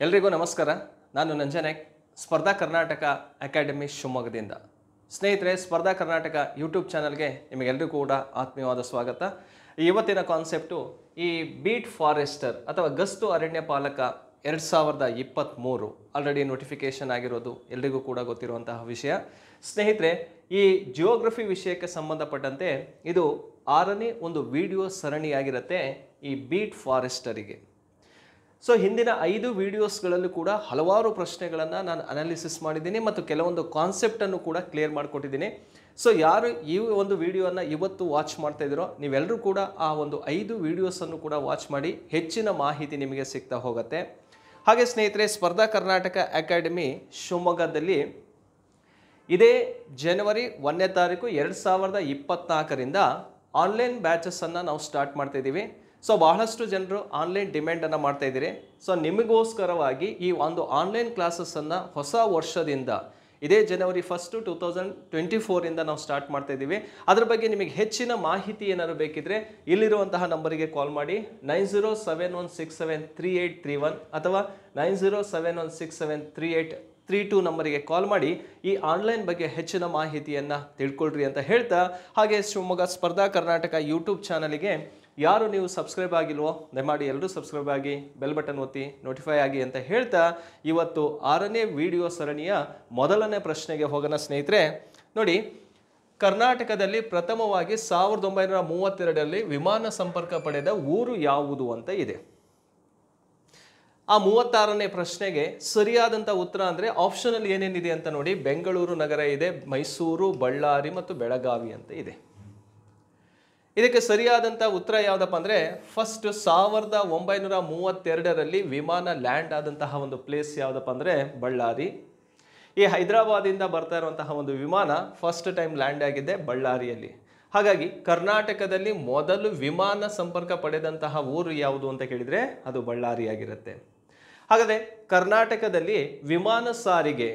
ಎಲ್ರಿಗೂ ನಮಸ್ಕಾರ. ನಾನು ನಂಜನಾಯಕ್, ಸ್ಪರ್ಧಾ ಕರ್ನಾಟಕ ಅಕಾಡೆಮಿ ಶಿವಮೊಗ್ಗದಿಂದ. ಸ್ನೇಹಿತರೆ, ಸ್ಪರ್ಧಾ ಕರ್ನಾಟಕ ಯೂಟ್ಯೂಬ್ ಚಾನಲ್ಗೆ ನಿಮಗೆಲ್ಲರಿಗೂ ಕೂಡ ಆತ್ಮೀಯವಾದ ಸ್ವಾಗತ. ಇವತ್ತಿನ ಕಾನ್ಸೆಪ್ಟು ಈ ಬೀಟ್ ಫಾರೆಸ್ಟರ್ ಅಥವಾ ಗಸ್ತು ಅರಣ್ಯ ಪಾಲಕ 2023 ಆಲ್ರೆಡಿ ನೋಟಿಫಿಕೇಶನ್ ಆಗಿರೋದು ಎಲ್ರಿಗೂ ಕೂಡ ಗೊತ್ತಿರುವಂತಹ ವಿಷಯ. ಸ್ನೇಹಿತರೆ, ಈ ಜಿಯೋಗ್ರಫಿ ವಿಷಯಕ್ಕೆ ಸಂಬಂಧಪಟ್ಟಂತೆ ಇದು 6ನೇ ಒಂದು ವಿಡಿಯೋ ಸರಣಿಯಾಗಿರುತ್ತೆ ಈ ಬೀಟ್ ಫಾರೆಸ್ಟರಿಗೆ. ಸೊ ಹಿಂದಿನ 5 ವಿಡಿಯೋಸ್ಗಳಲ್ಲೂ ಕೂಡ ಹಲವಾರು ಪ್ರಶ್ನೆಗಳನ್ನು ನಾನು ಅನಾಲಿಸಿಸ್ ಮಾಡಿದ್ದೀನಿ ಮತ್ತು ಕೆಲವೊಂದು ಕಾನ್ಸೆಪ್ಟನ್ನು ಕೂಡ ಕ್ಲಿಯರ್ ಮಾಡಿಕೊಟ್ಟಿದ್ದೀನಿ. ಸೊ ಯಾರು ಈ ಒಂದು ವಿಡಿಯೋನ ಇವತ್ತು ವಾಚ್ ಮಾಡ್ತಾ ಇದ್ದೀರೋ ನೀವೆಲ್ಲರೂ ಕೂಡ ಆ ಒಂದು 5 ವಿಡಿಯೋಸನ್ನು ಕೂಡ ವಾಚ್ ಮಾಡಿ ಹೆಚ್ಚಿನ ಮಾಹಿತಿ ನಿಮಗೆ ಸಿಗ್ತಾ ಹೋಗುತ್ತೆ. ಹಾಗೆ ಸ್ನೇಹಿತರೆ, ಸ್ಪರ್ಧಾ ಕರ್ನಾಟಕ ಅಕಾಡೆಮಿ ಶಿವಮೊಗ್ಗದಲ್ಲಿ ಇದೇ ಜನವರಿ 1ನೇ ತಾರೀಕು 2024ರಿಂದ ಆನ್ಲೈನ್ ಬ್ಯಾಚಸ್ಸನ್ನು ನಾವು ಸ್ಟಾರ್ಟ್ ಮಾಡ್ತಾ ಇದ್ದೀವಿ. ಸೊ ಬಹಳಷ್ಟು ಜನರು ಆನ್ಲೈನ್ ಡಿಮ್ಯಾಂಡನ್ನು ಮಾಡ್ತಾ ಇದ್ದೀರಿ. ಸೊ ನಿಮಗೋಸ್ಕರವಾಗಿ ಈ ಒಂದು ಆನ್ಲೈನ್ ಕ್ಲಾಸಸ್ಸನ್ನು ಹೊಸ ವರ್ಷದಿಂದ ಇದೇ ಜನವರಿ 1, 2024 ನಾವು ಸ್ಟಾರ್ಟ್ ಮಾಡ್ತಾ ಇದ್ದೀವಿ. ಅದ್ರ ಬಗ್ಗೆ ನಿಮಗೆ ಹೆಚ್ಚಿನ ಮಾಹಿತಿ ಏನಾದ್ರು ಬೇಕಿದ್ರೆ ಇಲ್ಲಿರುವಂತಹ ನಂಬರಿಗೆ ಕಾಲ್ ಮಾಡಿ 9071673831 ಅಥವಾ 9071673832 ನಂಬರಿಗೆ ಕಾಲ್ ಮಾಡಿ ಈ ಆನ್ಲೈನ್ ಬಗ್ಗೆ ಹೆಚ್ಚಿನ ಮಾಹಿತಿಯನ್ನು ತಿಳ್ಕೊಳ್ರಿ ಅಂತ ಹೇಳ್ತಾ, ಹಾಗೆ ಶಿವಮೊಗ್ಗ ಸ್ಪರ್ಧಾ ಕರ್ನಾಟಕ ಯೂಟ್ಯೂಬ್ ಚಾನಲ್ಗೆ ಯಾರು ನೀವು ಸಬ್ಸ್ಕ್ರೈಬ್ ಆಗಿಲ್ವೋ ದಯಮಾಡಿ ಎಲ್ಲರೂ ಸಬ್ಸ್ಕ್ರೈಬ್ ಆಗಿ ಬೆಲ್ ಬಟನ್ ಒತ್ತಿ ನೋಟಿಫೈ ಆಗಿ ಅಂತ ಹೇಳ್ತಾ ಇವತ್ತು 6ನೇ ವಿಡಿಯೋ ಸರಣಿಯ ಮೊದಲನೇ ಪ್ರಶ್ನೆಗೆ ಹೋಗೋಣ. ಸ್ನೇಹಿತರೆ ನೋಡಿ, ಕರ್ನಾಟಕದಲ್ಲಿ ಪ್ರಥಮವಾಗಿ 1932ರಲ್ಲಿ ವಿಮಾನ ಸಂಪರ್ಕ ಪಡೆದ ಊರು ಯಾವುದು ಅಂತ ಇದೆ. ಆ 36ನೇ ಪ್ರಶ್ನೆಗೆ ಸರಿಯಾದಂಥ ಉತ್ತರ ಅಂದರೆ ಆಪ್ಷನಲ್ಲಿ ಏನೇನಿದೆ ಅಂತ ನೋಡಿ. ಬೆಂಗಳೂರು ನಗರ ಇದೆ, ಮೈಸೂರು, ಬಳ್ಳಾರಿ ಮತ್ತು ಬೆಳಗಾವಿ ಅಂತ ಇದೆ. ಇದಕ್ಕೆ ಸರಿಯಾದಂಥ ಉತ್ತರ ಯಾವುದಪ್ಪ ಅಂದರೆ ಫಸ್ಟ್ 1932ರಲ್ಲಿ ವಿಮಾನ ಲ್ಯಾಂಡ್ ಆದಂತಹ ಒಂದು ಪ್ಲೇಸ್ ಯಾವುದಪ್ಪ ಅಂದರೆ ಬಳ್ಳಾರಿ. ಈ ಹೈದರಾಬಾದಿಂದ ಬರ್ತಾ ಇರುವಂತಹ ಒಂದು ವಿಮಾನ ಫಸ್ಟ್ ಟೈಮ್ ಲ್ಯಾಂಡ್ ಆಗಿದೆ ಬಳ್ಳಾರಿಯಲ್ಲಿ. ಹಾಗಾಗಿ ಕರ್ನಾಟಕದಲ್ಲಿ ಮೊದಲು ವಿಮಾನ ಸಂಪರ್ಕ ಪಡೆದಂತಹ ಊರು ಯಾವುದು ಅಂತ ಕೇಳಿದರೆ ಅದು ಬಳ್ಳಾರಿ ಆಗಿರುತ್ತೆ. ಹಾಗಾದರೆ ಕರ್ನಾಟಕದಲ್ಲಿ ವಿಮಾನ ಸಾರಿಗೆ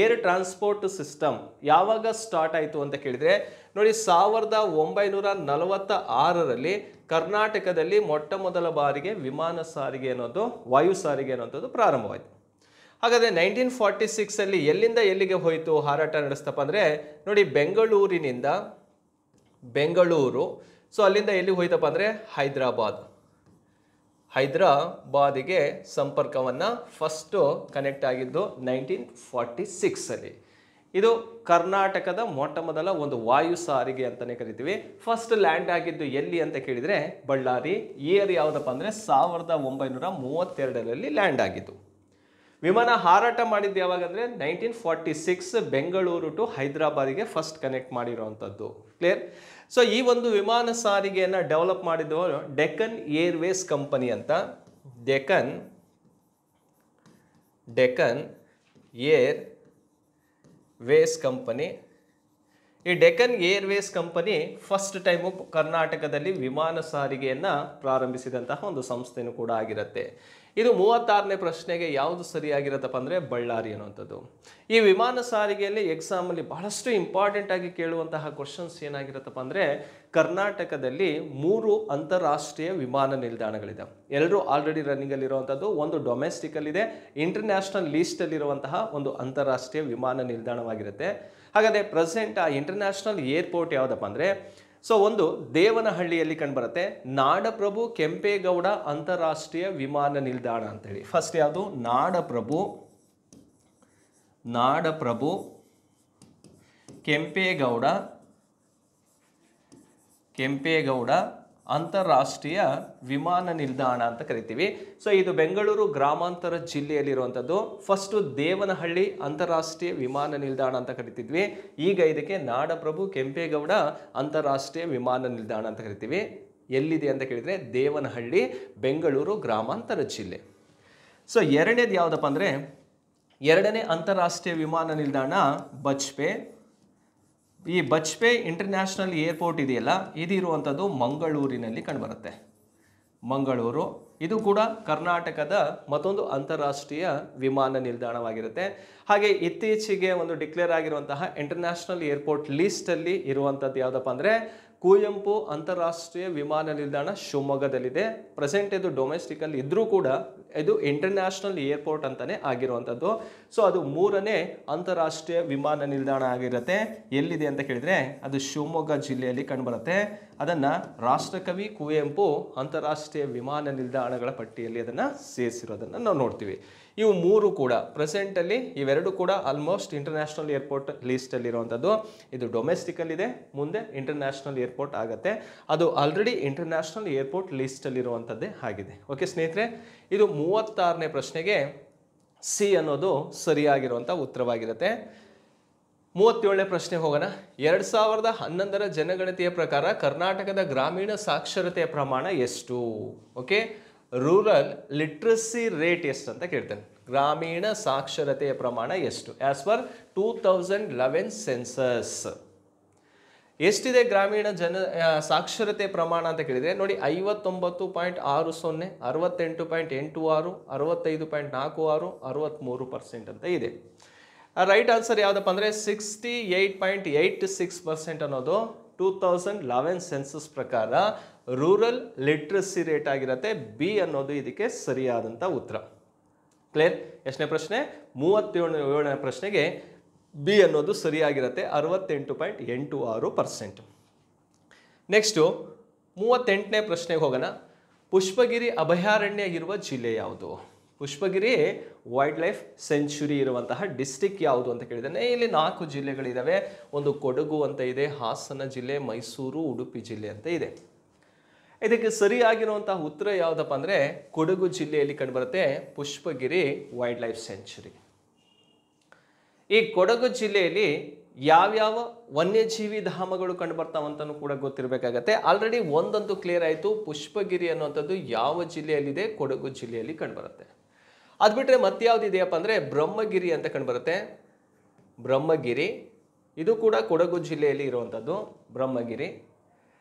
ಏರ್ ಟ್ರಾನ್ಸ್ಪೋರ್ಟ್ ಸಿಸ್ಟಮ್ ಯಾವಾಗ ಸ್ಟಾರ್ಟ್ ಆಯಿತು ಅಂತ ಕೇಳಿದರೆ ನೋಡಿ, 1946ರಲ್ಲಿ ಕರ್ನಾಟಕದಲ್ಲಿ ಮೊಟ್ಟ ಮೊದಲ ಬಾರಿಗೆ ವಿಮಾನ ಸಾರಿಗೆ ಅನ್ನೋದು, ವಾಯು ಸಾರಿಗೆ ಅನ್ನೋಂಥದ್ದು ಪ್ರಾರಂಭವಾಯಿತು. ಹಾಗಾದರೆ 1946ಅಲ್ಲಿ ಎಲ್ಲಿಂದ ಎಲ್ಲಿಗೆ ಹೋಯಿತು ಹಾರಾಟ ನಡೆಸ್ತಪ್ಪ ಅಂದರೆ ನೋಡಿ, ಬೆಂಗಳೂರು, ಸೊ ಅಲ್ಲಿಂದ ಎಲ್ಲಿಗೆ ಹೋಯ್ತಪ್ಪ ಅಂದರೆ ಹೈದರಾಬಾದಿಗೆ ಸಂಪರ್ಕವನ್ನು ಫಸ್ಟು ಕನೆಕ್ಟ್ ಆಗಿದ್ದು 1946ಅಲ್ಲಿ. ಇದು ಕರ್ನಾಟಕದ ಮೊಟ್ಟ ಮೊದಲ ಒಂದು ವಾಯು ಸಾರಿಗೆ ಅಂತಲೇ ಕರಿತೀವಿ. ಫಸ್ಟ್ ಲ್ಯಾಂಡ್ ಆಗಿದ್ದು ಎಲ್ಲಿ ಅಂತ ಕೇಳಿದರೆ ಬಳ್ಳಾರಿ. ಇಯರ್ ಯಾವುದಪ್ಪ ಅಂದರೆ 1932ರಲ್ಲಿ ಲ್ಯಾಂಡ್ ಆಗಿದ್ದು. ವಿಮಾನ ಹಾರಾಟ ಮಾಡಿದ್ದು ಯಾವಾಗ ಅಂದರೆ 1946 ಬೆಂಗಳೂರು ಟು ಹೈದರಾಬಾದಿಗೆ ಫಸ್ಟ್ ಕನೆಕ್ಟ್ ಮಾಡಿರೋವಂಥದ್ದು. ಕ್ಲಿಯರ್? ಸೊ ಈ ಒಂದು ವಿಮಾನ ಸಾರಿಗೆಯನ್ನು ಡೆವಲಪ್ ಮಾಡಿದವರು ಡೆಕ್ಕನ್ ಏರ್ವೇಸ್ ಕಂಪನಿ ಅಂತ. Deccan airways company. ಈ Deccan airways company first time ಕರ್ನಾಟಕದಲ್ಲಿ ವಿಮಾನ ಸಾರಿಗೆಯನ್ನು ಪ್ರಾರಂಭಿಸಿದಂತಹ ಒಂದು ಸಂಸ್ಥೆನೂ ಕೂಡ ಆಗಿರುತ್ತೆ. ಇದು 36ನೇ ಪ್ರಶ್ನೆಗೆ ಯಾವುದು ಸರಿಯಾಗಿರುತ್ತಪ್ಪ ಅಂದರೆ ಬಳ್ಳಾರಿ ಅನ್ನುವಂಥದ್ದು. ಈ ವಿಮಾನ ಸಾರಿಗೆಯಲ್ಲಿ ಎಕ್ಸಾಮಲ್ಲಿ ಬಹಳಷ್ಟು ಇಂಪಾರ್ಟೆಂಟ್ ಆಗಿ ಕೇಳುವಂತಹ ಕ್ವಶನ್ಸ್ ಏನಾಗಿರುತ್ತಪ್ಪ ಅಂದರೆ ಕರ್ನಾಟಕದಲ್ಲಿ 3 ಅಂತಾರಾಷ್ಟ್ರೀಯ ವಿಮಾನ ನಿಲ್ದಾಣಗಳಿದೆ. 2 ಆಲ್ರೆಡಿ ರನ್ನಿಂಗಲ್ಲಿರುವಂಥದ್ದು, ಒಂದು ಡೊಮೆಸ್ಟಿಕಲ್ಲಿದೆ, ಇಂಟರ್ನ್ಯಾಷನಲ್ ಲೀಸ್ಟಲ್ಲಿರುವಂತಹ ಒಂದು ಅಂತಾರಾಷ್ಟ್ರೀಯ ವಿಮಾನ ನಿಲ್ದಾಣವಾಗಿರುತ್ತೆ. ಹಾಗಾದರೆ ಪ್ರೆಸೆಂಟ್ ಆ ಇಂಟರ್ನ್ಯಾಷನಲ್ ಏರ್ಪೋರ್ಟ್ ಯಾವುದಪ್ಪ ಅಂದರೆ ಸೊ ಒಂದು ದೇವನಹಳ್ಳಿಯಲ್ಲಿ ಕಂಡುಬರುತ್ತೆ, ನಾಡಪ್ರಭು ಕೆಂಪೇಗೌಡ ಅಂತಾರಾಷ್ಟ್ರೀಯ ವಿಮಾನ ನಿಲ್ದಾಣ ಅಂತೇಳಿ. ಫಸ್ಟ್ ಯಾವುದು? ನಾಡಪ್ರಭು ಕೆಂಪೇಗೌಡ ಅಂತಾರಾಷ್ಟ್ರೀಯ ವಿಮಾನ ನಿಲ್ದಾಣ ಅಂತ ಕರಿತೀವಿ. ಸೊ ಇದು ಬೆಂಗಳೂರು ಗ್ರಾಮಾಂತರ ಜಿಲ್ಲೆಯಲ್ಲಿರುವಂಥದ್ದು. ಫಸ್ಟು ದೇವನಹಳ್ಳಿ ಅಂತಾರಾಷ್ಟ್ರೀಯ ವಿಮಾನ ನಿಲ್ದಾಣ ಅಂತ ಕರಿತಿದ್ವಿ. ಈಗ ಇದಕ್ಕೆ ನಾಡಪ್ರಭು ಕೆಂಪೇಗೌಡ ಅಂತಾರಾಷ್ಟ್ರೀಯ ವಿಮಾನ ನಿಲ್ದಾಣ ಅಂತ ಕರಿತೀವಿ. ಎಲ್ಲಿದೆ ಅಂತ ಕೇಳಿದರೆ ದೇವನಹಳ್ಳಿ, ಬೆಂಗಳೂರು ಗ್ರಾಮಾಂತರ ಜಿಲ್ಲೆ. ಸೊ ಎರಡನೇದು ಯಾವುದಪ್ಪ ಅಂದರೆ 2ನೇ ಅಂತಾರಾಷ್ಟ್ರೀಯ ವಿಮಾನ ನಿಲ್ದಾಣ ಬಜ್ಪೆ. ಈ ಬಜ್ಪೆ ಇಂಟರ್ನ್ಯಾಷನಲ್ ಏರ್ಪೋರ್ಟ್ ಇದೆಯಲ್ಲ, ಇದಿರುವಂಥದ್ದು ಮಂಗಳೂರಿನಲ್ಲಿ ಕಂಡುಬರುತ್ತೆ. ಮಂಗಳೂರು ಇದು ಕೂಡ ಕರ್ನಾಟಕದ ಮತ್ತೊಂದು ಅಂತಾರಾಷ್ಟ್ರೀಯ ವಿಮಾನ ನಿಲ್ದಾಣವಾಗಿರುತ್ತೆ. ಹಾಗೆ ಇತ್ತೀಚೆಗೆ ಒಂದು ಡಿಕ್ಲೇರ್ ಆಗಿರುವಂತಹ ಇಂಟರ್ನ್ಯಾಷನಲ್ ಏರ್ಪೋರ್ಟ್ ಲೀಸ್ಟಲ್ಲಿ ಇರುವಂಥದ್ದು ಯಾವುದಪ್ಪ ಅಂದರೆ ಕುವೆಂಪು ಅಂತಾರಾಷ್ಟ್ರೀಯ ವಿಮಾನ ನಿಲ್ದಾಣ ಶಿವಮೊಗ್ಗದಲ್ಲಿದೆ. ಪ್ರೆಸೆಂಟ್ ಇದು ಡೊಮೆಸ್ಟಿಕಲ್ಲಿ ಇದ್ರೂ ಕೂಡ ಇದು ಇಂಟರ್ನ್ಯಾಷನಲ್ ಏರ್ಪೋರ್ಟ್ ಅಂತಾನೆ ಆಗಿರುವಂಥದ್ದು. ಸೊ ಅದು 3ನೇ ಅಂತಾರಾಷ್ಟ್ರೀಯ ವಿಮಾನ ನಿಲ್ದಾಣ ಆಗಿರುತ್ತೆ. ಎಲ್ಲಿದೆ ಅಂತ ಕೇಳಿದ್ರೆ ಅದು ಶಿವಮೊಗ್ಗ ಜಿಲ್ಲೆಯಲ್ಲಿ ಕಂಡುಬರುತ್ತೆ. ಅದನ್ನು ರಾಷ್ಟ್ರಕವಿ ಕುವೆಂಪು ಅಂತಾರಾಷ್ಟ್ರೀಯ ವಿಮಾನ ನಿಲ್ದಾಣಗಳ ಪಟ್ಟಿಯಲ್ಲಿ ಅದನ್ನು ಸೇರಿಸಿರೋದನ್ನು ನಾವು ನೋಡ್ತೀವಿ. ಇವು 3 ಕೂಡ ಪ್ರೆಸೆಂಟಲ್ಲಿ ಇವೆರಡು ಕೂಡ ಆಲ್ಮೋಸ್ಟ್ ಇಂಟರ್ನ್ಯಾಷನಲ್ ಏರ್ಪೋರ್ಟ್ ಲೀಸ್ಟಲ್ಲಿರುವಂಥದ್ದು. ಇದು ಡೊಮೆಸ್ಟಿಕಲ್ಲಿದೆ, ಮುಂದೆ ಇಂಟರ್ನ್ಯಾಷನಲ್ ಏರ್ಪೋರ್ಟ್ ಆಗುತ್ತೆ. ಅದು ಆಲ್ರೆಡಿ ಇಂಟರ್ನ್ಯಾಷನಲ್ ಏರ್ಪೋರ್ಟ್ ಲೀಸ್ಟಲ್ಲಿರುವಂಥದ್ದೇ ಆಗಿದೆ. ಓಕೆ ಸ್ನೇಹಿತರೆ, ಇದು 36ನೇ ಪ್ರಶ್ನೆಗೆ ಸಿ ಅನ್ನೋದು ಸರಿಯಾಗಿರುವಂಥ ಉತ್ತರವಾಗಿರುತ್ತೆ. 37ನೇ ಪ್ರಶ್ನೆ ಹೋಗೋಣ. 2011ರ ಜನಗಣತಿಯ ಪ್ರಕಾರ ಕರ್ನಾಟಕದ ಗ್ರಾಮೀಣ ಸಾಕ್ಷರತೆಯ ಪ್ರಮಾಣ ಎಷ್ಟು? ಓಕೆ, ರೂರಲ್ ಲಿಟ್ರಸಿ ರೇಟ್ ಎಷ್ಟು ಅಂತ ಕೇಳ್ತೇನೆ. ಗ್ರಾಮೀಣ ಸಾಕ್ಷರತೆಯ ಪ್ರಮಾಣ ಎಷ್ಟು ಆಸ್ ಪರ್ 2011 ಸೆನ್ಸಸ್ ಎಷ್ಟಿದೆ ಗ್ರಾಮೀಣ ಸಾಕ್ಷರತೆ ಪ್ರಮಾಣ ಅಂತ ಕೇಳಿದ್ರೆ ನೋಡಿ 59.60, 68.86, 65.46, 63% ಅಂತ ಇದೆ. ರೈಟ್ ಆನ್ಸರ್ ಯಾವುದಪ್ಪ ಅಂದರೆ 68.86% ಅನ್ನೋದು 2011 ಸೆನ್ಸಸ್ ಪ್ರಕಾರ ರೂರಲ್ ಲಿಟ್ರಸಿ ರೇಟ್ ಆಗಿರುತ್ತೆ. ಬಿ ಅನ್ನೋದು ಇದಕ್ಕೆ ಸರಿಯಾದಂಥ ಉತ್ತರ. ಕ್ಲಿಯರ್? ಎಷ್ಟನೇ ಪ್ರಶ್ನೆ? 37ನೇ ಪ್ರಶ್ನೆಗೆ ಬಿ ಅನ್ನೋದು ಸರಿಯಾಗಿರುತ್ತೆ, 68.86%. ನೆಕ್ಸ್ಟು 38ನೇ ಪ್ರಶ್ನೆಗೆ ಹೋಗೋಣ. ಪುಷ್ಪಗಿರಿ ಅಭಯಾರಣ್ಯ ಇರುವ ಜಿಲ್ಲೆ ಯಾವುದು? ಪುಷ್ಪಗಿರಿ ವೈಲ್ಡ್ ಲೈಫ್ ಸೆಂಚುರಿ ಇರುವಂತಹ ಡಿಸ್ಟಿಕ್ ಯಾವುದು ಅಂತ ಕೇಳಿದರೆ ಇಲ್ಲಿ 4 ಜಿಲ್ಲೆಗಳಿದ್ದಾವೆ. ಒಂದು ಕೊಡಗು ಅಂತ ಇದೆ, ಹಾಸನ ಜಿಲ್ಲೆ, ಮೈಸೂರು, ಉಡುಪಿ ಜಿಲ್ಲೆ ಅಂತ ಇದೆ. ಇದಕ್ಕೆ ಸರಿಯಾಗಿರುವಂತಹ ಉತ್ತರ ಯಾವುದಪ್ಪ ಅಂದರೆ ಕೊಡಗು ಜಿಲ್ಲೆಯಲ್ಲಿ ಕಂಡುಬರುತ್ತೆ ಪುಷ್ಪಗಿರಿ ವೈಲ್ಡ್ ಲೈಫ್ ಸೆಂಚುರಿ. ಈ ಕೊಡಗು ಜಿಲ್ಲೆಯಲ್ಲಿ ಯಾವ್ಯಾವ ವನ್ಯಜೀವಿ ಧಾಮಗಳು ಕಂಡುಬರ್ತಾವಂತನೂ ಕೂಡ ಗೊತ್ತಿರಬೇಕಾಗತ್ತೆ. ಆಲ್ರೆಡಿ ಒಂದಂತೂ ಕ್ಲಿಯರ್ ಆಯಿತು, ಪುಷ್ಪಗಿರಿ ಅನ್ನುವಂಥದ್ದು ಯಾವ ಜಿಲ್ಲೆಯಲ್ಲಿದೆ? ಕೊಡಗು ಜಿಲ್ಲೆಯಲ್ಲಿ ಕಂಡುಬರುತ್ತೆ. ಅದು ಬಿಟ್ಟರೆ ಮತ್ಯಾವುದಿದೆಯಪ್ಪ ಅಂದರೆ ಬ್ರಹ್ಮಗಿರಿ ಅಂತ ಕಂಡುಬರುತ್ತೆ. ಬ್ರಹ್ಮಗಿರಿ ಇದು ಕೂಡ ಕೊಡಗು ಜಿಲ್ಲೆಯಲ್ಲಿ ಇರುವಂಥದ್ದು ಬ್ರಹ್ಮಗಿರಿ.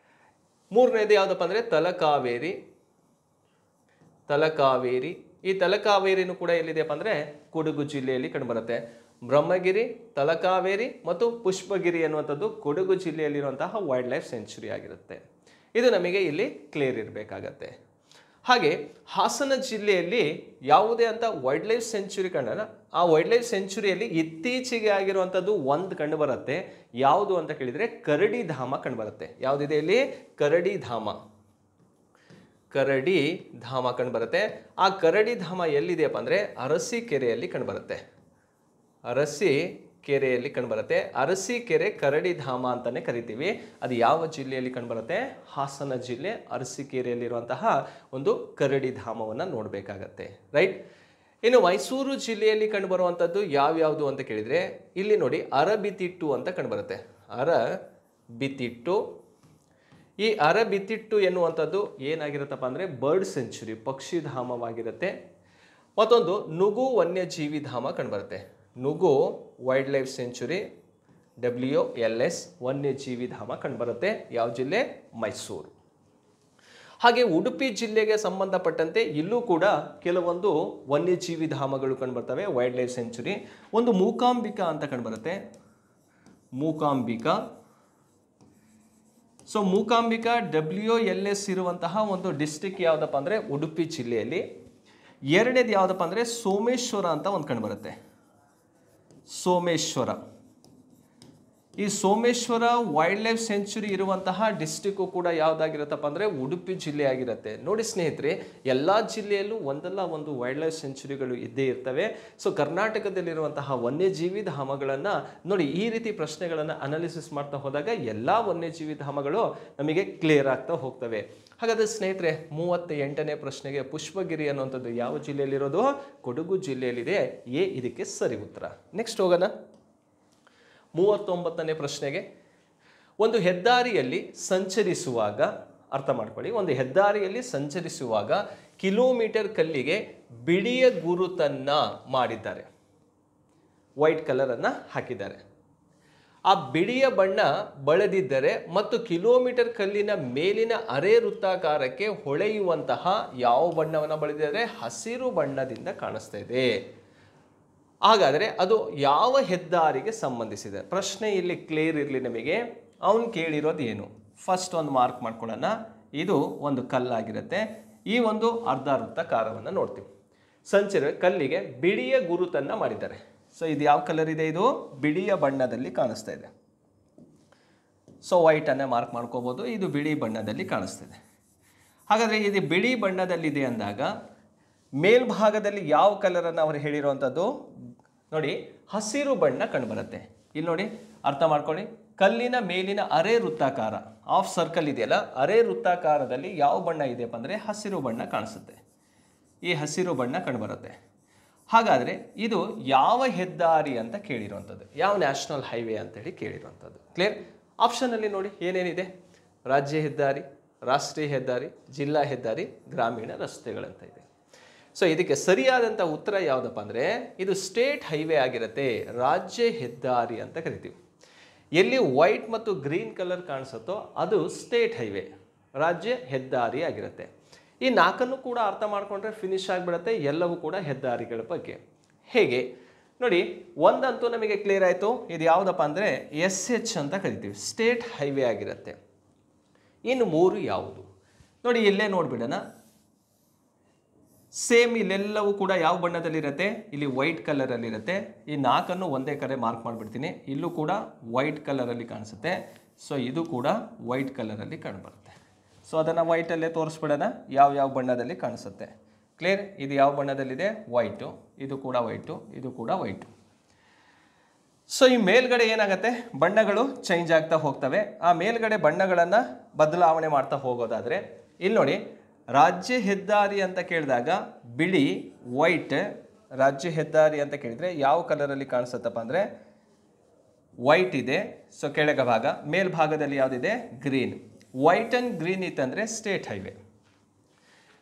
3ನೇದು ಯಾವುದಪ್ಪ ಅಂದರೆ ತಲಕಾವೇರಿ. ತಲಕಾವೇರಿ ಈ ತಲಕಾವೇರಿನೂ ಕೂಡ ಎಲ್ಲಿದೆಯಪ್ಪ ಅಂದರೆ ಕೊಡಗು ಜಿಲ್ಲೆಯಲ್ಲಿ ಕಂಡುಬರುತ್ತೆ. ಬ್ರಹ್ಮಗಿರಿ, ತಲಕಾವೇರಿ ಮತ್ತು ಪುಷ್ಪಗಿರಿ ಅನ್ನುವಂಥದ್ದು ಕೊಡಗು ಜಿಲ್ಲೆಯಲ್ಲಿರುವಂತಹ ವೈಲ್ಡ್ ಲೈಫ್ ಸೆಂಚುರಿ ಆಗಿರುತ್ತೆ. ಇದು ನಮಗೆ ಇಲ್ಲಿ ಕ್ಲಿಯರ್ ಇರಬೇಕಾಗತ್ತೆ. ಹಾಗೆ ಹಾಸನ ಜಿಲ್ಲೆಯಲ್ಲಿ ಯಾವುದೇ ಅಂತ ವೈಲ್ಡ್ ಲೈಫ್ ಸೆಂಚುರಿ ಕಂಡನ ಆ ವೈಲ್ಡ್ ಲೈಫ್ ಸೆಂಚುರಿಯಲ್ಲಿ ಇತ್ತೀಚೆಗೆ ಆಗಿರುವಂಥದ್ದು ಒಂದು ಕಂಡು ಬರುತ್ತೆ. ಯಾವುದು ಅಂತ ಕೇಳಿದರೆ ಕರಡಿ ಧಾಮ ಕಂಡುಬರುತ್ತೆ. ಯಾವುದಿದೆ ಇಲ್ಲಿ? ಕರಡಿ ಧಾಮ. ಕರಡಿ ಧಾಮ ಕಂಡುಬರುತ್ತೆ. ಆ ಕರಡಿ ಧಾಮ ಎಲ್ಲಿದೆಯಪ್ಪ ಅಂದರೆ ಅರಸೀಕೆರೆಯಲ್ಲಿ ಕಂಡುಬರುತ್ತೆ. ಅರಸೀಕೆರೆಯಲ್ಲಿ ಕಂಡುಬರುತ್ತೆ. ಅರಸೀಕೆರೆ ಕರಡಿ ಧಾಮ ಅಂತಾನೆ ಕರಿತೀವಿ. ಅದು ಯಾವ ಜಿಲ್ಲೆಯಲ್ಲಿ ಕಂಡುಬರುತ್ತೆ? ಹಾಸನ ಜಿಲ್ಲೆ ಅರಸೀಕೆರೆಯಲ್ಲಿರುವಂತಹ ಒಂದು ಕರಡಿ ಧಾಮವನ್ನು ನೋಡಬೇಕಾಗತ್ತೆ. ರೈಟ್. ಇನ್ನು ಮೈಸೂರು ಜಿಲ್ಲೆಯಲ್ಲಿ ಕಂಡುಬರುವಂಥದ್ದು ಯಾವ್ಯಾವುದು ಅಂತ ಕೇಳಿದರೆ ಇಲ್ಲಿ ನೋಡಿ ಅರಬಿತಿಟ್ಟು ಅಂತ ಕಂಡುಬರುತ್ತೆ. ಅರಬಿತಿಟ್ಟು. ಈ ಅರಬಿತಿಟ್ಟು ಎನ್ನುವಂಥದ್ದು ಏನಾಗಿರುತ್ತಪ್ಪ ಅಂದರೆ ಬರ್ಡ್ ಸೆಂಚುರಿ, ಪಕ್ಷಿಧಾಮವಾಗಿರುತ್ತೆ. ಮತ್ತೊಂದು ನುಗು ವನ್ಯಜೀವಿ ಧಾಮ ಕಂಡುಬರುತ್ತೆ. Nugu wild life century WLS ವನ್ಯಜೀವಿ ಧಾಮ ಕಂಡುಬರುತ್ತೆ. ಯಾವ ಜಿಲ್ಲೆ? ಮೈಸೂರು. ಹಾಗೆ ಉಡುಪಿ ಜಿಲ್ಲೆಗೆ ಸಂಬಂಧಪಟ್ಟಂತೆ ಇಲ್ಲೂ ಕೂಡ ಕೆಲವೊಂದು ವನ್ಯಜೀವಿ ಧಾಮಗಳು ಕಂಡುಬರ್ತವೆ ವೈಲ್ಡ್ ಲೈಫ್ ಸೆಂಚುರಿ. ಒಂದು ಮೂಕಾಂಬಿಕಾ ಅಂತ ಕಂಡುಬರುತ್ತೆ. ಮೂಕಾಂಬಿಕಾ. ಸೊ ಮೂಕಾಂಬಿಕಾ WLS ಇರುವಂತಹ ಒಂದು ಡಿಸ್ಟ್ರಿಕ್ಟ್ ಯಾವುದಪ್ಪ ಅಂದರೆ ಉಡುಪಿ ಜಿಲ್ಲೆಯಲ್ಲಿ. ಎರಡನೇದು ಯಾವುದಪ್ಪ ಅಂದರೆ ಸೋಮೇಶ್ವರ ಅಂತ ಒಂದು ಕಂಡುಬರುತ್ತೆ. ಸೋಮೇಶ್ವರ. ಈ ಸೋಮೇಶ್ವರ ವೈಲ್ಡ್ ಲೈಫ್ ಸೆಂಚುರಿ ಇರುವಂತಹ ಡಿಸ್ಟಿಕ್ಕು ಕೂಡ ಯಾವುದಾಗಿರುತ್ತಪ್ಪ ಅಂದರೆ ಉಡುಪಿ ಜಿಲ್ಲೆ ಆಗಿರುತ್ತೆ. ನೋಡಿ ಸ್ನೇಹಿತರೆ, ಎಲ್ಲ ಜಿಲ್ಲೆಯಲ್ಲೂ ಒಂದಲ್ಲ ಒಂದು ವೈಲ್ಡ್ ಲೈಫ್ ಸೆಂಚುರಿಗಳು ಇದ್ದೇ ಇರ್ತವೆ. ಸೊ ಕರ್ನಾಟಕದಲ್ಲಿರುವಂತಹ ವನ್ಯಜೀವಿ ಧಾಮಗಳನ್ನು ನೋಡಿ ಈ ರೀತಿ ಪ್ರಶ್ನೆಗಳನ್ನು ಅನಾಲಿಸಿಸ್ ಮಾಡ್ತಾ ಹೋದಾಗ ಎಲ್ಲ ವನ್ಯಜೀವಿ ಧಾಮಗಳು ನಮಗೆ ಕ್ಲಿಯರ್ ಆಗ್ತಾ ಹೋಗ್ತವೆ. ಹಾಗಾದರೆ ಸ್ನೇಹಿತರೆ 38ನೇ ಪ್ರಶ್ನೆಗೆ ಪುಷ್ಪಗಿರಿ ಅನ್ನುವಂಥದ್ದು ಯಾವ ಜಿಲ್ಲೆಯಲ್ಲಿರೋದು? ಕೊಡಗು ಜಿಲ್ಲೆಯಲ್ಲಿದೆ. ಇದಕ್ಕೆ ಸರಿ ಉತ್ತರ. ನೆಕ್ಸ್ಟ್ ಹೋಗೋಣ 39ನೇ ಪ್ರಶ್ನೆಗೆ. ಒಂದು ಹೆದ್ದಾರಿಯಲ್ಲಿ ಸಂಚರಿಸುವಾಗ ಅರ್ಥ ಮಾಡ್ಕೊಳ್ಳಿ, ಒಂದು ಹೆದ್ದಾರಿಯಲ್ಲಿ ಸಂಚರಿಸುವಾಗ ಕಿಲೋಮೀಟರ್ ಕಲ್ಲಿಗೆ ಬಿಳಿಯ ಗುರುತನ್ನ ಮಾಡಿದ್ದಾರೆ. ವೈಟ್ ಕಲರನ್ನು ಹಾಕಿದ್ದಾರೆ. ಆ ಬಿಳಿಯ ಬಣ್ಣ ಬಳದಿದ್ದರೆ ಮತ್ತು ಕಿಲೋಮೀಟರ್ ಕಲ್ಲಿನ ಮೇಲಿನ ಅರೆ ವೃತ್ತಾಕಾರಕ್ಕೆ ಹೊಳೆಯುವಂತಹ ಯಾವ ಬಣ್ಣವನ್ನು ಬಳದಿದ್ದಾರೆ? ಹಸಿರು ಬಣ್ಣದಿಂದ ಕಾಣಿಸ್ತಾ ಇದೆ. ಹಾಗಾದರೆ ಅದು ಯಾವ ಹೆದ್ದಾರಿಗೆ ಸಂಬಂಧಿಸಿದೆ? ಪ್ರಶ್ನೆ ಇಲ್ಲಿ ಕ್ಲಿಯರ್ ಇರಲಿ ನಮಗೆ. ಅವನು ಕೇಳಿರೋದು ಏನು? ಫಸ್ಟ್ ಒಂದು ಮಾರ್ಕ್ ಮಾಡ್ಕೊಳ್ಳೋಣ. ಇದು ಒಂದು ಕಲ್ಲಾಗಿರುತ್ತೆ. ಈ ಒಂದು ಅರ್ಧ ವೃತ್ತಾಕಾರವನ್ನು ನೋಡ್ತೀವಿ. ಸಂಚಿರುವ ಕಲ್ಲಿಗೆ ಬಿಳಿಯ ಗುರುತನ್ನು ಮಾಡಿದ್ದಾರೆ. ಸೊ ಇದು ಯಾವ ಕಲರ್ ಇದೆ? ಇದು ಬಿಳಿಯ ಬಣ್ಣದಲ್ಲಿ ಕಾಣಿಸ್ತಾ ಇದೆ. ಸೊ ವೈಟನ್ನು ಮಾರ್ಕ್ ಮಾಡ್ಕೋಬೋದು. ಇದು ಬಿಳಿ ಬಣ್ಣದಲ್ಲಿ ಕಾಣಿಸ್ತಿದೆ. ಹಾಗಾದರೆ ಇದು ಬಿಳಿ ಬಣ್ಣದಲ್ಲಿದೆ ಅಂದಾಗ ಮೇಲ್ಭಾಗದಲ್ಲಿ ಯಾವ ಕಲರನ್ನು ಅವರು ಹೇಳಿರುವಂಥದ್ದು ನೋಡಿ, ಹಸಿರು ಬಣ್ಣ ಕಂಡುಬರುತ್ತೆ. ಇಲ್ಲಿ ನೋಡಿ, ಅರ್ಥ ಮಾಡ್ಕೊಳ್ಳಿ. ಕಲ್ಲಿನ ಮೇಲಿನ ಅರೆ ವೃತ್ತಾಕಾರ ಆಫ್ ಸರ್ಕಲ್ ಇದೆಯಲ್ಲ, ಅರೆ ವೃತ್ತಾಕಾರದಲ್ಲಿ ಯಾವ ಬಣ್ಣ ಇದೆಯಪ್ಪ ಅಂದರೆ ಹಸಿರು ಬಣ್ಣ ಕಾಣಿಸುತ್ತೆ. ಈ ಹಸಿರು ಬಣ್ಣ ಕಂಡುಬರುತ್ತೆ. ಹಾಗಾದರೆ ಇದು ಯಾವ ಹೆದ್ದಾರಿ ಅಂತ ಕೇಳಿರುವಂಥದ್ದು, ಯಾವ ನ್ಯಾಷನಲ್ ಹೈವೇ ಅಂತೇಳಿ ಕೇಳಿರುವಂಥದ್ದು. ಕ್ಲಿಯರ್? ಆಪ್ಷನಲ್ಲಿ ನೋಡಿ ಏನೇನಿದೆ: ರಾಜ್ಯ ಹೆದ್ದಾರಿ, ರಾಷ್ಟ್ರೀಯ ಹೆದ್ದಾರಿ, ಜಿಲ್ಲಾ ಹೆದ್ದಾರಿ, ಗ್ರಾಮೀಣ ರಸ್ತೆಗಳಂತ ಇದೆ. ಸೊ ಇದಕ್ಕೆ ಸರಿಯಾದಂಥ ಉತ್ತರ ಯಾವುದಪ್ಪ ಅಂದರೆ ಇದು ಸ್ಟೇಟ್ ಹೈವೇ ಆಗಿರುತ್ತೆ, ರಾಜ್ಯ ಹೆದ್ದಾರಿ ಅಂತ ಕರಿತೀವಿ. ಎಲ್ಲಿ ವೈಟ್ ಮತ್ತು ಗ್ರೀನ್ ಕಲರ್ ಕಾಣಿಸುತ್ತೋ ಅದು ಸ್ಟೇಟ್ ಹೈವೇ, ರಾಜ್ಯ ಹೆದ್ದಾರಿ ಆಗಿರುತ್ತೆ. ಈ ನಾಲ್ಕನ್ನು ಕೂಡ ಅರ್ಥ ಮಾಡಿಕೊಂಡ್ರೆ ಫಿನಿಶ್ ಆಗಿಬಿಡುತ್ತೆ ಎಲ್ಲವೂ ಕೂಡ ಹೆದ್ದಾರಿಗಳ ಬಗ್ಗೆ. ಹೇಗೆ ನೋಡಿ, ಒಂದಂತೂ ನಮಗೆ ಕ್ಲಿಯರ್ ಆಯಿತು, ಇದು ಯಾವುದಪ್ಪ ಅಂದರೆ SH ಅಂತ ಕರಿತೀವಿ, ಸ್ಟೇಟ್ ಹೈವೇ ಆಗಿರುತ್ತೆ. ಇನ್ನು 3 ಯಾವುದು ನೋಡಿ, ಇಲ್ಲೇ ನೋಡಿಬಿಡೋಣ. ಸೇಮ್ ಇಲ್ಲೆಲ್ಲವೂ ಕೂಡ ಯಾವ ಬಣ್ಣದಲ್ಲಿರುತ್ತೆ? ಇಲ್ಲಿ ವೈಟ್ ಕಲರಲ್ಲಿರುತ್ತೆ. ಈ 4ಅನ್ನು ಒಂದೇ ಕಡೆ ಮಾರ್ಕ್ ಮಾಡಿಬಿಡ್ತೀನಿ. ಇಲ್ಲೂ ಕೂಡ ವೈಟ್ ಕಲರಲ್ಲಿ ಕಾಣಿಸುತ್ತೆ. ಸೊ ಇದು ಕೂಡ ವೈಟ್ ಕಲರಲ್ಲಿ ಕಂಡುಬರುತ್ತೆ. ಸೊ ಅದನ್ನು ವೈಟಲ್ಲೇ ತೋರಿಸ್ಬಿಡೋಣ ಯಾವ ಬಣ್ಣದಲ್ಲಿ ಕಾಣಿಸುತ್ತೆ. ಕ್ಲಿಯರ್? ಇದು ಯಾವ ಬಣ್ಣದಲ್ಲಿದೆ? ವೈಟು. ಇದು ಕೂಡ ವೈಟು, ಇದು ಕೂಡ ವೈಟು. ಸೊ ಈ ಮೇಲ್ಗಡೆ ಏನಾಗುತ್ತೆ, ಬಣ್ಣಗಳು ಚೇಂಜ್ ಆಗ್ತಾ ಹೋಗ್ತವೆ. ಆ ಮೇಲ್ಗಡೆ ಬಣ್ಣಗಳನ್ನು ಬದಲಾವಣೆ ಮಾಡ್ತಾ ಹೋಗೋದಾದರೆ ಇಲ್ಲಿ ನೋಡಿ, ರಾಜ್ಯ ಹೆದ್ದಾರಿ ಅಂತ ಕೇಳಿದಾಗ ಬಿಳಿ, ವೈಟ್. ರಾಜ್ಯ ಹೆದ್ದಾರಿ ಅಂತ ಕೇಳಿದರೆ ಯಾವ ಕಲರಲ್ಲಿ ಕಾಣಿಸುತ್ತಪ್ಪ ಅಂದರೆ ವೈಟ್ ಇದೆ. ಸೊ ಕೆಳಗ ಭಾಗ, ಮೇಲ್ಭಾಗದಲ್ಲಿ ಯಾವುದಿದೆ? ಗ್ರೀನ್. ವೈಟ್ ಆ್ಯಂಡ್ ಗ್ರೀನ್ ಇತ್ತಂದರೆ ಸ್ಟೇಟ್ ಹೈವೇ.